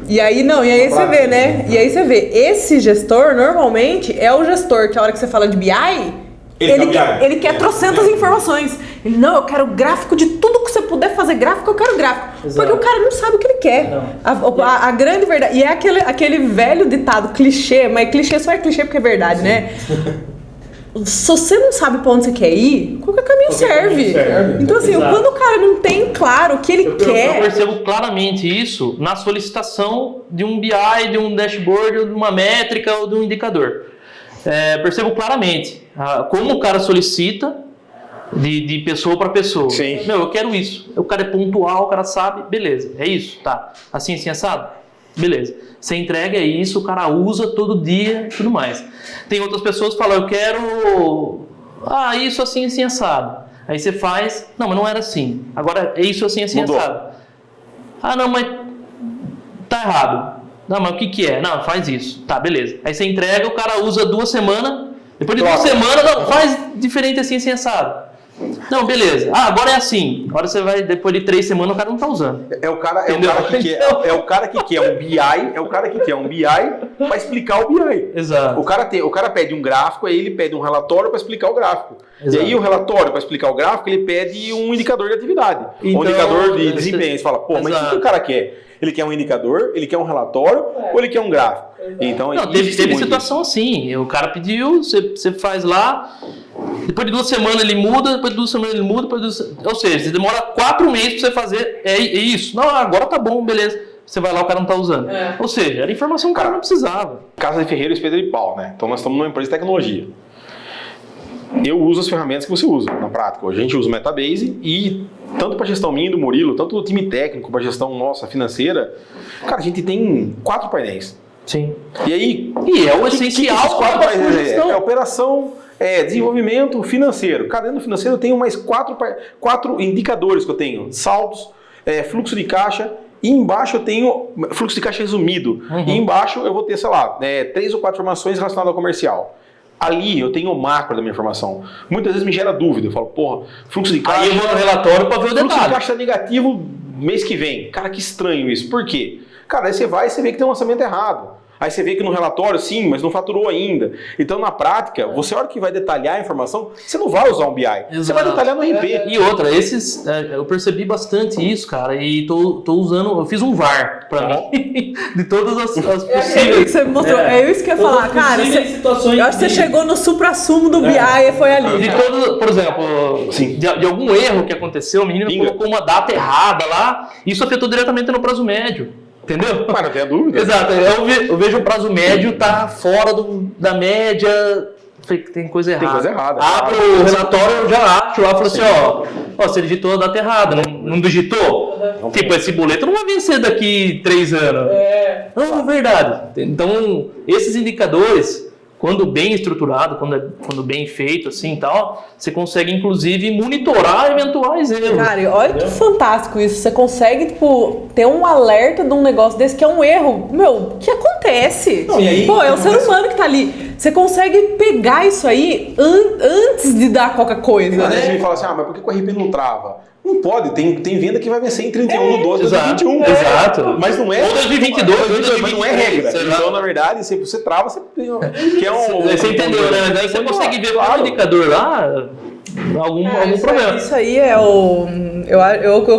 E aí você vê, né? E aí você vê, esse gestor, normalmente, é o gestor que a hora que você fala de BI... Ele quer trocentas informações. Ele, não, eu quero gráfico de tudo que você puder fazer gráfico, eu quero gráfico. Exato. Porque o cara não sabe o que ele quer. A grande verdade. E é aquele velho ditado, clichê, mas clichê só é clichê porque é verdade, né? Se você não sabe pra onde você quer ir, qualquer caminho serve. Então, assim, quando o cara não tem claro o que ele quer... Eu percebo claramente isso na solicitação de um BI, de um dashboard, de uma métrica ou de um indicador. Percebo claramente como o cara solicita de pessoa para pessoa. Sim. Meu, eu quero isso. O cara é pontual, o cara sabe, beleza, é isso, tá. Assim, assado? Beleza. Você entrega isso, o cara usa todo dia e tudo mais. Tem outras pessoas que falam, eu quero isso assim, assado. Aí você faz, não, mas não era assim. Agora é isso assim, Mudou. assado. Não, mas tá errado. Não, mas o que é? Não, faz isso. Tá, beleza. Aí você entrega, o cara usa 2 semanas. Depois de 2 semanas, não, faz diferente assim, assado. Não, beleza. Agora é assim. Agora você vai, depois de 3 semanas, o cara não tá usando. É o cara que quer um BI, para explicar o BI. Exato. O cara pede um gráfico, aí ele pede um relatório para explicar o gráfico. Exato. E aí o relatório para explicar o gráfico, ele pede um indicador de atividade. Então, um indicador de desempenho. Você fala, mas o que o cara quer? Ele quer um indicador, ele quer um relatório ou ele quer um gráfico? Então, teve situação assim. O cara pediu, você faz lá, depois de 2 semanas ele muda, depois de 2 semanas ele muda, ou seja, você demora 4 meses para você fazer isso. Não, agora tá bom, beleza. Você vai lá, o cara não tá usando. Ou seja, era informação que o cara não precisava. Casa de ferreiro e espeto de pau, né? Então nós estamos numa empresa de tecnologia. Eu uso as ferramentas que você usa na prática. Hoje a gente usa o Metabase e tanto para gestão minha e do Murilo, tanto do time técnico para gestão nossa financeira, cara, a gente tem 4 painéis. Sim. E aí... E é o essencial para a operação, Desenvolvimento financeiro. Cara, dentro do financeiro eu tenho mais 4 indicadores que eu tenho. Saldos, fluxo de caixa, e embaixo eu tenho fluxo de caixa resumido. E embaixo eu vou ter, sei lá, 3 ou 4 informações relacionadas ao comercial. Ali eu tenho o macro da minha informação. Muitas vezes me gera dúvida. Eu falo, porra, fluxo de caixa... Aí eu vou no relatório para ver o detalhe. Fluxo de caixa tá negativo mês que vem. Cara, que estranho isso. Por quê? Cara, aí você vai e você vê que tem um orçamento errado. Aí você vê que no relatório, sim, mas não faturou ainda. Então, na prática, você, a hora que vai detalhar a informação, você não vai usar um BI. Exato. Você vai detalhar no RP. E outra, eu percebi bastante isso, cara, e tô usando, eu fiz um VAR pra mim, de todas as possíveis... que você me mostrou, isso que eu ia falar, cara, eu acho que você chegou no supra-sumo do BI e foi ali. De todos, por exemplo, de algum erro que aconteceu, o menino colocou uma data errada lá, isso afetou diretamente no prazo médio. Entendeu? Mas não tem dúvida. Exato. Eu vejo o prazo médio tá fora da média. Tem coisa errada. Tem coisa errada. Abro o relatório, eu já acho lá, falo assim, você digitou a data errada, não digitou? Tipo, esse boleto não vai vencer daqui 3 anos. Não, é verdade. Então, esses indicadores, quando bem estruturado, quando bem feito, assim e tal, você consegue, inclusive, monitorar eventuais erros. Cara, olha que fantástico isso. Você consegue, tipo, ter um alerta de um negócio desse que é um erro. Meu, que acontece? Não, e aí, é o ser humano que tá ali. Você consegue pegar isso aí antes de dar qualquer coisa, né? Você me fala assim, mas por que o RP não trava? Não pode, tem venda que vai vencer em 31 de 12 de 2021. Exato. Mas não é... Ou 2022, mas não é regra. Então, na verdade, se você trava, você... Você entendeu, né? Daí você consegue ver qual indicador lá, algum problema. Isso aí é o...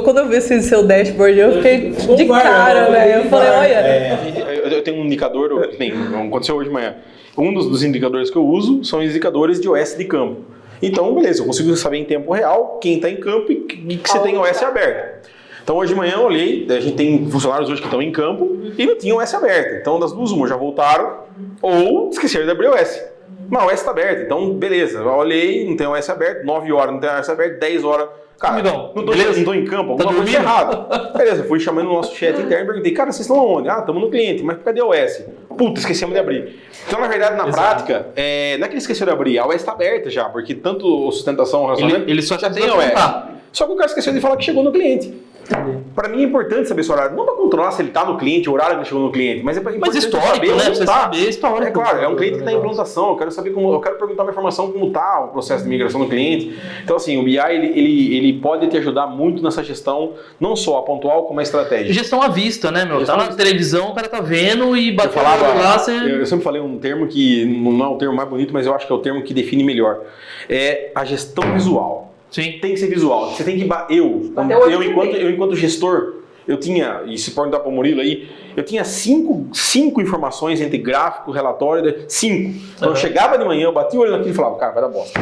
Quando eu vi esse seu dashboard, eu fiquei de cara, velho. Eu falei, olha... Eu tenho um indicador, aconteceu hoje de manhã. Um dos indicadores que eu uso são indicadores de OS de campo. Então, beleza, eu consigo saber em tempo real quem está em campo e que você tem OS aberto. Então, hoje de manhã eu olhei, a gente tem funcionários hoje que estão em campo e não tinham OS aberto. Então, das duas, já voltaram ou esqueceram de abrir o OS. Mas o OS está aberto, então beleza, eu olhei, não tem OS aberto, 9 horas não tem OS aberto, 10 horas... Cara, não estou em campo, alguma coisa errada. Beleza, fui chamando o nosso chat interno e perguntei, cara, vocês estão aonde? Estamos no cliente, mas cadê o OS? Puta, esquecemos de abrir. Então, na verdade, na prática, não é que ele esqueceu de abrir, a OS está aberta já, porque tanto a sustentação, o relacionamento, ele só já tem OS. Só que o cara esqueceu de falar que chegou no cliente. Para mim é importante saber esse horário, não para controlar se ele está no cliente, o horário que ele chegou no cliente, mas é para histórico, saber né? Você saber histórico. É claro, é um cliente que está em implantação, eu quero saber eu quero perguntar uma informação como está o processo de migração do cliente. Então assim, o BI ele pode te ajudar muito nessa gestão, não só a pontual como a estratégia. Gestão à vista, né, meu? Tá na televisão, o cara tá vendo e batendo lá, eu sempre falei um termo que não é o termo mais bonito, mas eu acho que é o termo que define melhor. É a gestão visual. Sim. Tem que ser visual. Você tem que eu enquanto gestor, eu tinha, e se pode dar para o Murilo aí, eu tinha cinco informações entre gráfico, relatório, 5. Então eu chegava de manhã, eu batia o olho naquilo e falava, cara, vai dar bosta.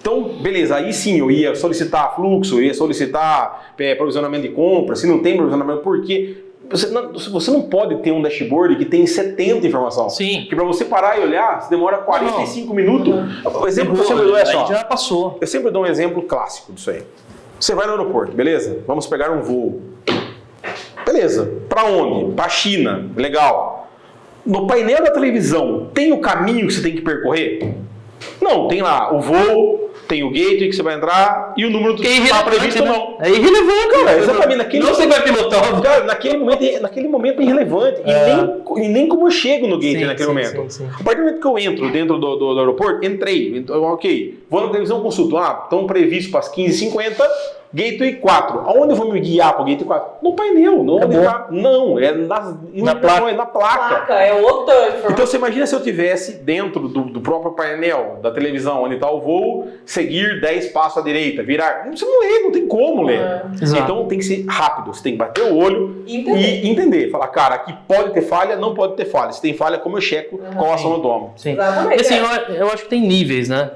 Então, beleza, aí sim eu ia solicitar fluxo, eu ia solicitar provisionamento de compra, se não tem provisionamento, por quê? Você não pode ter um dashboard que tem 70 informações. Sim. Que para você parar e olhar, você demora 45 minutos. O exemplo que eu sempre dou é só. Já passou. Eu sempre dou um exemplo clássico disso aí. Você vai no aeroporto, beleza? Vamos pegar um voo. Beleza. Para onde? Para a China. Legal. No painel da televisão, tem o caminho que você tem que percorrer? Não, tem lá o voo, tem o gateway que você vai entrar e o número que está previsto, não. É irrelevante, cara. Exatamente. Não você vai pilotar. Cara, naquele momento é irrelevante. E nem como eu chego no gateway naquele momento. Sim. A partir do momento que eu entro dentro do aeroporto, entrei. Então, ok, vou na televisão, consulto. Estão previstos para as 15h50, gateway 4. Aonde eu vou me guiar para o gateway 4? No painel. Não, é na placa. É na placa. É outra informação. Então você imagina se eu tivesse dentro do próprio painel da televisão, onde está o voo, seguir 10 passos à direita, virar. Você não lê, não tem como ler. Então tem que ser rápido, você tem que bater o olho e entender. Falar, cara, aqui pode ter falha, não pode ter falha. Se tem falha, como eu checo, qual ação eu tomo. Sim. E assim, eu acho que tem níveis, né?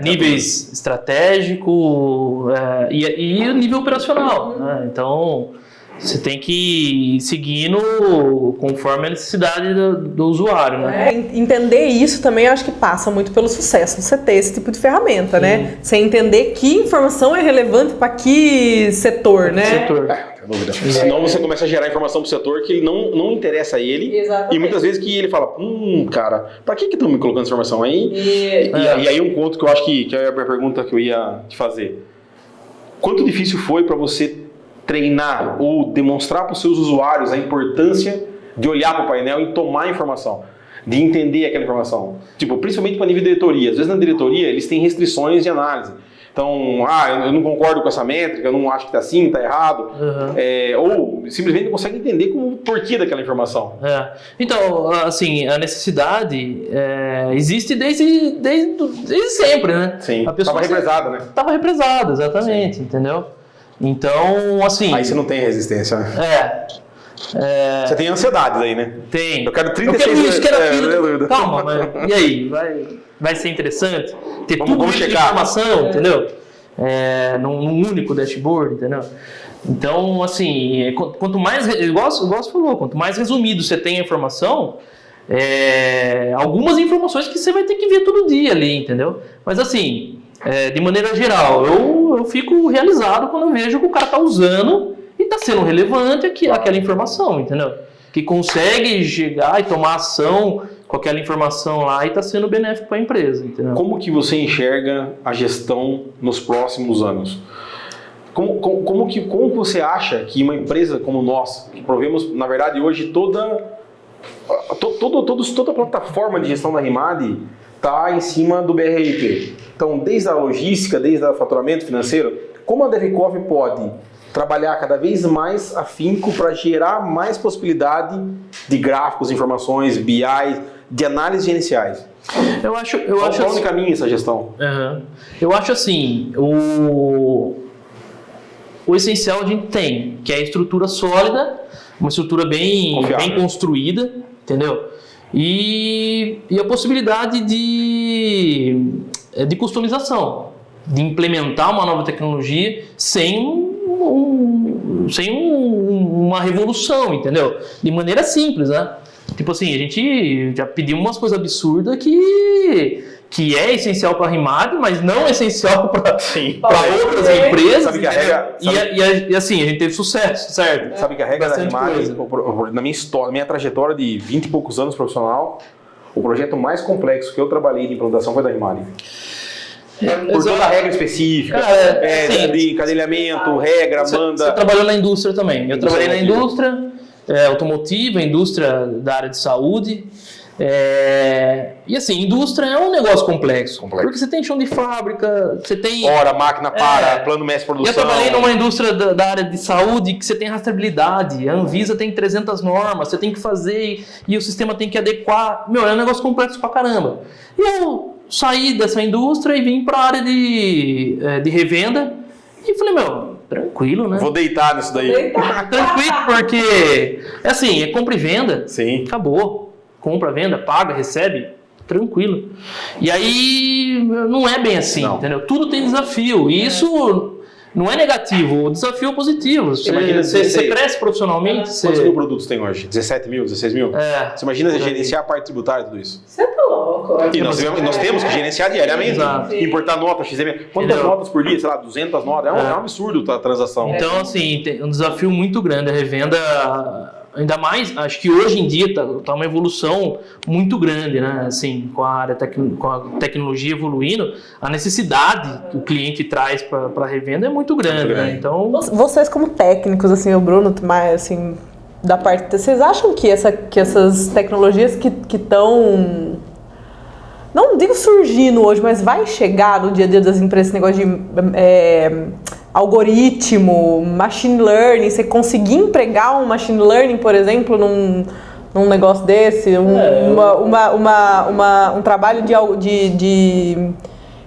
Níveis estratégico e o nível operacional. Né? Então, você tem que ir seguindo conforme a necessidade do usuário, né? Entender isso também eu acho que passa muito pelo sucesso você ter esse tipo de ferramenta, né? Você entender que informação é relevante para que setor, né? dúvida. Senão você começa a gerar informação pro setor que não interessa a ele. Exatamente. E muitas vezes que ele fala, cara, pra que estão me colocando essa informação aí? E aí um ponto que eu acho que é a pergunta que eu ia te fazer. Quanto difícil foi para você treinar ou demonstrar para os seus usuários a importância de olhar para o painel e tomar informação, de entender aquela informação? Tipo, principalmente para nível de diretoria. Às vezes na diretoria eles têm restrições de análise. Então, eu não concordo com essa métrica, eu não acho que está assim, está errado. Ou simplesmente não consegue entender o porquê daquela informação. Então, assim, a necessidade existe desde sempre, né? Sim, estava represada, né? Estava represada, exatamente, entendeu? Então, assim... Aí você não tem resistência, né? Você tem ansiedades aí, né? Tem. Eu quero 36... isso, quero aquilo. Calma, mas e aí? Vai ser interessante? Ter tudo isso de informação, entendeu? Num único dashboard, entendeu? Então, assim, quanto mais... Igual você falou, quanto mais resumido você tem a informação, algumas informações que você vai ter que ver todo dia ali, entendeu? Mas, assim, de maneira geral, eu fico realizado quando eu vejo que o cara está usando e está sendo relevante aquela informação, entendeu? Que consegue chegar e tomar ação com aquela informação lá e está sendo benéfico para a empresa, entendeu? Como que você enxerga a gestão nos próximos anos? Como você acha que uma empresa como nós, que provemos, na verdade, hoje toda a plataforma de gestão da Rimad está em cima do BRIP. Então, desde a logística, desde o faturamento financeiro, como a DevCoffee pode trabalhar cada vez mais afinco para gerar mais possibilidade de gráficos, informações, BI, de análises gerenciais? Eu acho Qual o caminho essa gestão? Eu acho assim, o essencial a gente tem, que é a estrutura sólida, uma estrutura bem construída, entendeu? E a possibilidade de customização, de implementar uma nova tecnologia sem uma revolução, entendeu? De maneira simples, né? Tipo assim, a gente já pediu umas coisas absurdas que é essencial para a Rimad, mas não é essencial para outras empresas. Sabe que a regra, e assim, a gente teve sucesso, certo? Sabe que a regra da Rimad, na minha trajetória de 20 e poucos anos profissional, o projeto mais complexo que eu trabalhei de implantação foi da Rimad. Por toda a regra específica, de encadeamento, regra, manda... Você trabalhou na indústria também. Eu trabalhei na indústria automotiva, indústria da área de saúde. E assim, indústria é um negócio complexo. Porque você tem chão de fábrica, você tem... Hora, máquina para, plano mestre produção. Eu trabalhei numa indústria da área de saúde que você tem rastreabilidade, a Anvisa tem 300 normas, você tem que fazer e o sistema tem que adequar. É um negócio complexo pra caramba. E eu saí dessa indústria e vim para a área de revenda e falei, tranquilo, né? Vou deitar nisso daí. Tranquilo, porque é compra e venda. Sim. Acabou. Compra, venda, paga, recebe, tranquilo. E aí não é bem assim, entendeu? Tudo tem desafio. E isso não é negativo, o desafio é positivo. Você cresce profissionalmente. Quantos mil produtos tem hoje? 17 mil, 16 mil? Você imagina gerenciar a parte tributária de tudo isso? Você tá louco. E nós temos que gerenciar diariamente. Exato. Importar notas, XML. Quantas notas por dia? Sei lá, 200 notas. É um absurdo a transação. Então, assim, tem um desafio muito grande. A revenda, ainda mais, acho que hoje em dia tá uma evolução muito grande, né? Assim, com a tecnologia evoluindo, a necessidade que o cliente traz para a revenda é muito grande, né? Então, vocês como técnicos, assim, o Bruno, mais assim, da parte, vocês acham que essas tecnologias que estão, não digo surgindo hoje, mas vai chegar no dia a dia das empresas, esse negócio de algoritmo, machine learning, você conseguir empregar um machine learning, por exemplo, num negócio desse, um trabalho de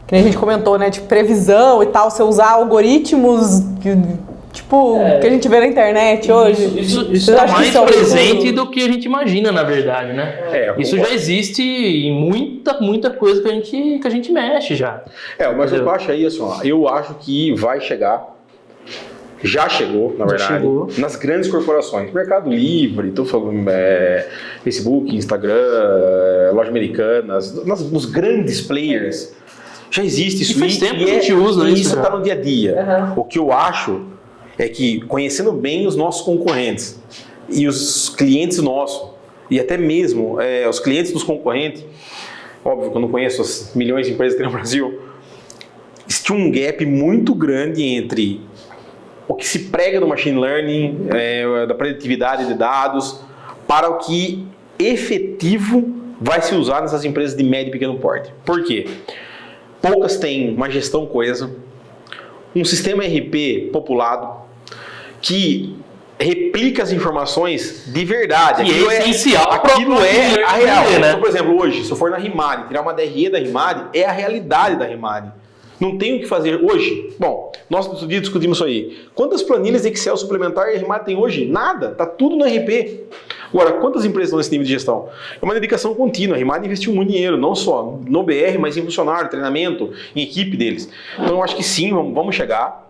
que a gente comentou, né, de previsão e tal, você usar algoritmos que a gente vê na internet hoje. Isso está mais presente do que a gente imagina, na verdade, né? Isso já existe em muita coisa que a gente mexe já. Mas eu acho aí, assim, eu acho que vai chegar, já chegou, na verdade, nas grandes corporações. Mercado Livre, tô falando, Facebook, Instagram, loja americana, nos grandes players, já existe isso. E faz tempo que a gente usa isso. Isso está no dia a dia. O que eu acho é que, conhecendo bem os nossos concorrentes e os clientes nossos, e até mesmo os clientes dos concorrentes, óbvio que eu não conheço as milhões de empresas que tem no Brasil, existe um gap muito grande entre o que se prega do machine learning, da preditividade de dados, para o que efetivo vai se usar nessas empresas de médio e pequeno porte. Por quê? Poucas têm uma gestão coesa, um sistema RP populado, que replica as informações de verdade. Aquilo é essencial. Aquilo é a real. Né? Então, por exemplo, hoje, se eu for na Rimad, tirar uma DRE da Rimad, é a realidade da Rimad. Não tem o que fazer hoje. Bom, nós outro dia discutimos isso aí. Quantas planilhas Excel suplementar a Rimad tem hoje? Nada. Está tudo no RP. Agora, quantas empresas estão nesse nível de gestão? É uma dedicação contínua. A Rimad investiu muito dinheiro, não só no BR, mas em funcionário, treinamento, em equipe deles. Então, eu acho que sim, vamos chegar.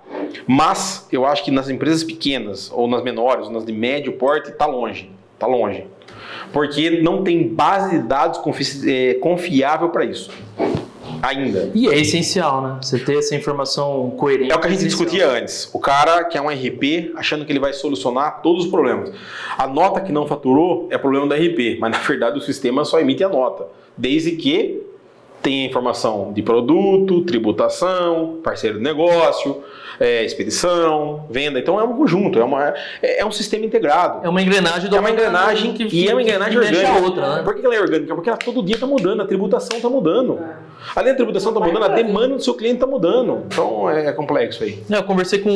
Mas eu acho que nas empresas pequenas, ou nas menores, ou nas de médio porte, está longe. Está longe. Porque não tem base de dados confiável para isso. Ainda. E é essencial, né? Você ter essa informação coerente. É o que a gente discutia antes. O cara quer um RP achando que ele vai solucionar todos os problemas. A nota que não faturou é problema do RP, mas na verdade o sistema só emite a nota. Desde que tenha informação de produto, tributação, parceiro de negócio, expedição, venda. Então é um conjunto, é um sistema integrado. É uma engrenagem é uma engrenagem e é uma engrenagem orgânica. A outra, né? Por que ela é orgânica? Porque ela todo dia está mudando, a tributação está mudando. Além da tributação está mudando, a demanda do seu cliente está mudando. Então é complexo aí. Eu conversei com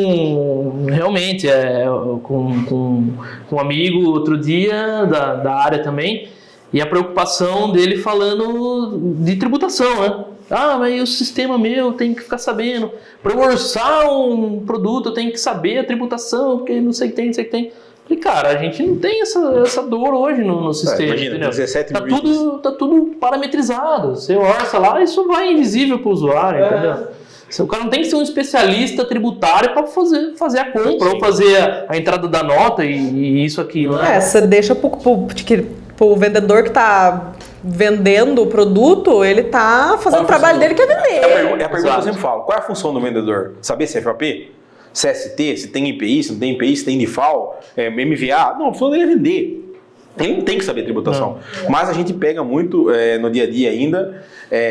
um amigo outro dia da área também, e a preocupação dele falando de tributação, né? Ah, mas o sistema meu tem que ficar sabendo. Para eu orçar um produto, eu tenho que saber a tributação, porque não sei o que tem, não sei o que tem. Falei, cara, a gente não tem essa dor hoje no sistema. Imagina, entendeu? 17 tá tudo parametrizado. Você orça lá, isso vai invisível para o usuário, entendeu? O cara não tem que ser um especialista tributário para fazer a compra, ou fazer a entrada da nota e isso aqui. Né? Você deixa pro vendedor que está vendendo o produto, ele está fazendo o trabalho dele que é vender. É a pergunta que eu sempre falo. Qual é a função do vendedor? Saber se é FAP? CST? Se tem IPI? Se não tem IPI? Se tem NIFAL? MVA? Não, a função dele é vender. Ele não tem que saber tributação. Mas a gente pega muito no dia a dia ainda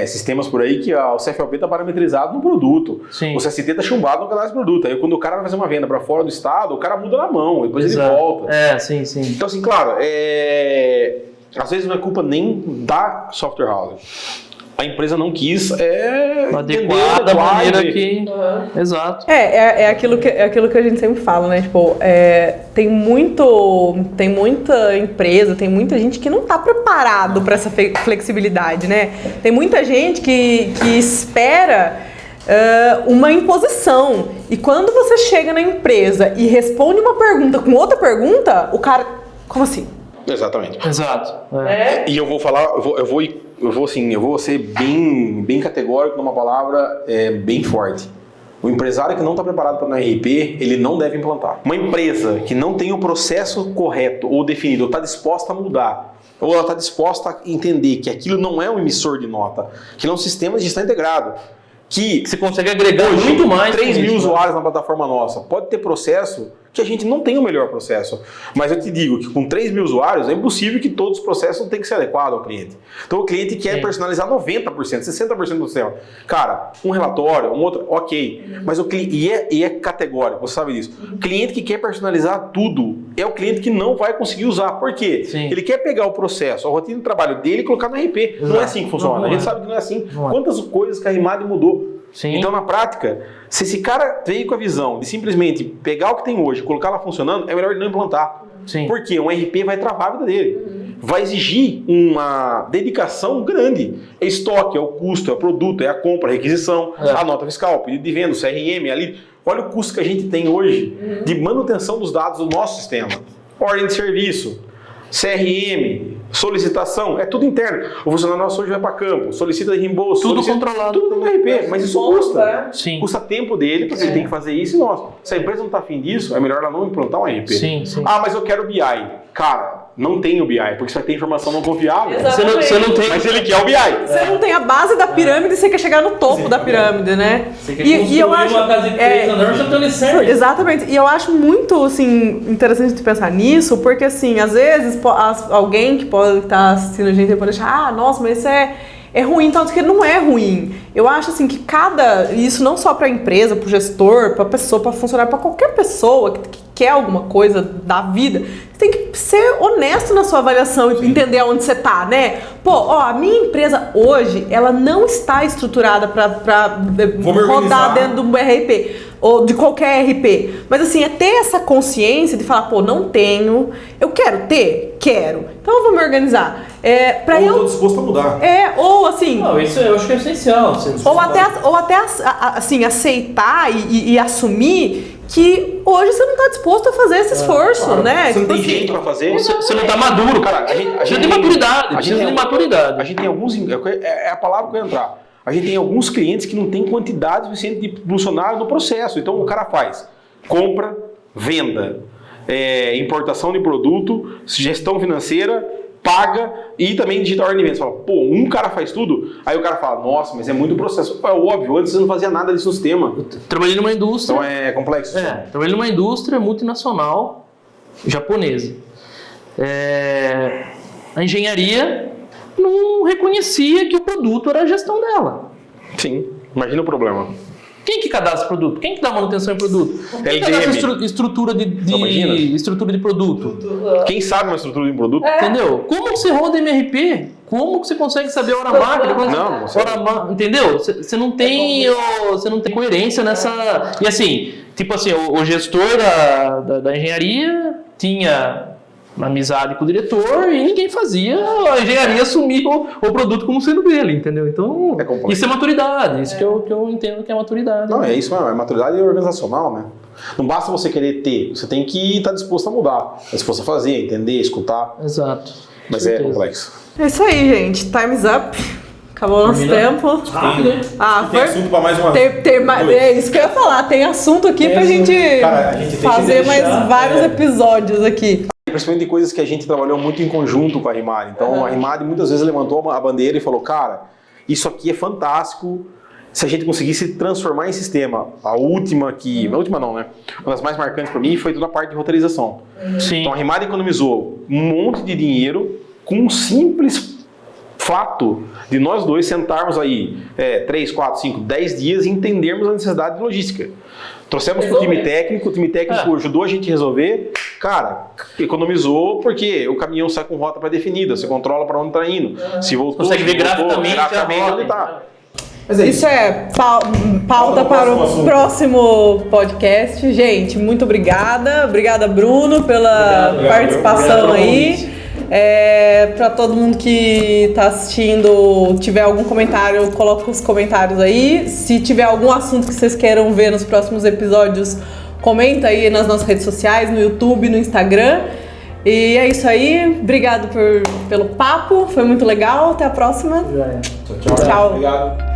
sistemas por aí que o CFLP está parametrizado no produto. Sim. O CST está chumbado no cadastro do produto. Aí quando o cara vai fazer uma venda para fora do estado, o cara muda na mão, depois ele volta. Sim. Então assim, claro, às vezes não é culpa nem da software house. A empresa não quis adequar da maneira que... Exato. É aquilo que a gente sempre fala, né? Tipo, tem muita empresa, tem muita gente que não está preparado para essa flexibilidade, né? Tem muita gente que espera uma imposição. E quando você chega na empresa e responde uma pergunta com outra pergunta, o cara... Como assim? Exatamente. Exato. E eu vou falar, eu vou ser bem categórico numa palavra bem forte. O empresário que não está preparado para o RP, ele não deve implantar. Uma empresa que não tem o processo correto ou definido, ou está disposta a mudar, ou ela está disposta a entender que aquilo não é um emissor de nota, que é um sistema de gestão integrado, que você consegue agregar hoje, muito mais. 3 mil usuários na plataforma nossa. Pode ter processo que a gente não tem o melhor processo. Mas eu te digo que com 3 mil usuários é impossível que todos os processos tenham que ser adequados ao cliente. Então o cliente quer personalizar 90%, 60% do sistema. Cara, um relatório, um outro, ok. Mas o cliente, e é categórico, você sabe disso. O cliente que quer personalizar tudo é o cliente que não vai conseguir usar. Por quê? Sim. Ele quer pegar o processo, a rotina de trabalho dele e colocar no RP. Exato. Não é assim que funciona. A gente sabe que não é assim. Quantas coisas que a Rimad mudou. Sim. Então, na prática, se esse cara veio com a visão de simplesmente pegar o que tem hoje e colocar lá funcionando, é melhor ele não implantar. Sim. Porque um RP vai travar a vida dele. Vai exigir uma dedicação grande. É estoque, é o custo, é o produto, é a compra, a requisição, a nota fiscal, o pedido de venda, o CRM ali. Olha o custo que a gente tem hoje de manutenção dos dados do nosso sistema. Ordem de serviço, CRM, Solicitação, é tudo interno. O funcionário nosso hoje vai para campo, solicita reembolso. Tudo controlado. Tudo no RP, mas isso custa. Sim. Custa tempo dele, porque ele tem que fazer isso e nós. Se a empresa não está afim disso, é melhor ela não implantar um RP. Sim. Ah, mas eu quero BI. Cara, não tem o BI, porque você vai ter informação não confiável. Você não tem. Mas ele quer o BI. Você não tem a base da pirâmide, você quer chegar no topo da pirâmide, né? Você quer construir uma casa de 3 andares, você tem licença. Exatamente. E eu acho muito, assim, interessante de pensar nisso, porque, assim, às vezes, alguém que pode estar assistindo a gente pode achar, nossa, mas isso é ruim, tanto que não é ruim. Eu acho, assim, que isso não só para a empresa, para o gestor, para a pessoa, para funcionário, para qualquer pessoa que quer alguma coisa da vida, você tem que ser honesto na sua avaliação e entender aonde você tá, né? Pô, a minha empresa hoje, ela não está estruturada para rodar dentro de um RP ou de qualquer RP. Mas assim, é ter essa consciência de falar, pô, não tenho, eu quero ter? Quero. Então eu vou me organizar. Eu tô disposto a mudar. Ou assim... Não, isso eu acho que é essencial. Ou até assim, aceitar e assumir que hoje você não está disposto a fazer esse esforço, claro. né? Você não tem gente para fazer. Você não está maduro, cara. A gente tem maturidade. A gente tem maturidade. A gente tem alguns... É a palavra que eu ia entrar. A gente tem alguns clientes que não tem quantidade suficiente de funcionário no processo. Então o cara faz compra, venda, importação de produto, gestão financeira, paga e também digital ordem de venda. Você fala, pô, um cara faz tudo? Aí o cara fala, nossa, mas é muito processo. É óbvio, antes você não fazia nada desse sistema. Eu trabalhei numa indústria... Então é complexo. Trabalhei numa indústria multinacional japonesa. A engenharia não reconhecia que o produto era a gestão dela. Sim, imagina o problema. Quem que cadastra produto? Quem que dá manutenção em produto? Quem cadastra estrutura de produto? Quem sabe uma estrutura de um produto? Entendeu? Como você roda MRP? Como que você consegue saber a hora máquina? Não. Entendeu? Você não tem coerência nessa... E assim, tipo assim, o gestor da engenharia tinha amizade com o diretor e ninguém fazia, a engenharia assumir o produto como sendo dele, entendeu? Então, isso é maturidade, isso que eu entendo que é maturidade. Não, é isso mesmo, é maturidade organizacional, né? Não basta você querer ter, você tem que estar disposto a mudar, disposto a fazer, entender, escutar. Exato. Mas é complexo. É isso aí, gente. Time's up. Acabou o nosso tempo. Rápido. Tem assunto para mais uma vez. É isso que eu ia falar. Tem assunto aqui pra gente fazer mais vários episódios aqui. Principalmente de coisas que a gente trabalhou muito em conjunto com a Rimad. Então a Rimad muitas vezes levantou a bandeira e falou, cara, isso aqui é fantástico se a gente conseguisse transformar em sistema. A última não, né? Uma das mais marcantes para mim foi toda a parte de roteirização. Sim. Então a Rimad economizou um monte de dinheiro com um simples fato de nós dois sentarmos aí 3, 4, 5, 10 dias e entendermos a necessidade de logística. Trouxemos para o time técnico ajudou a gente a resolver. Cara, economizou porque o caminhão sai com rota pré-definida, você controla para onde está indo. Se voltou, consegue ver graficamente onde está. Isso é pauta para o próximo podcast. Gente, muito obrigada. Obrigada, Bruno, pela participação aí. Para todo mundo que está assistindo, tiver algum comentário, coloca os comentários aí. Se tiver algum assunto que vocês queiram ver nos próximos episódios, comenta aí nas nossas redes sociais, no YouTube, no Instagram. E é isso aí. Obrigado pelo papo, foi muito legal. Até a próxima. Tchau. Tchau. Obrigado.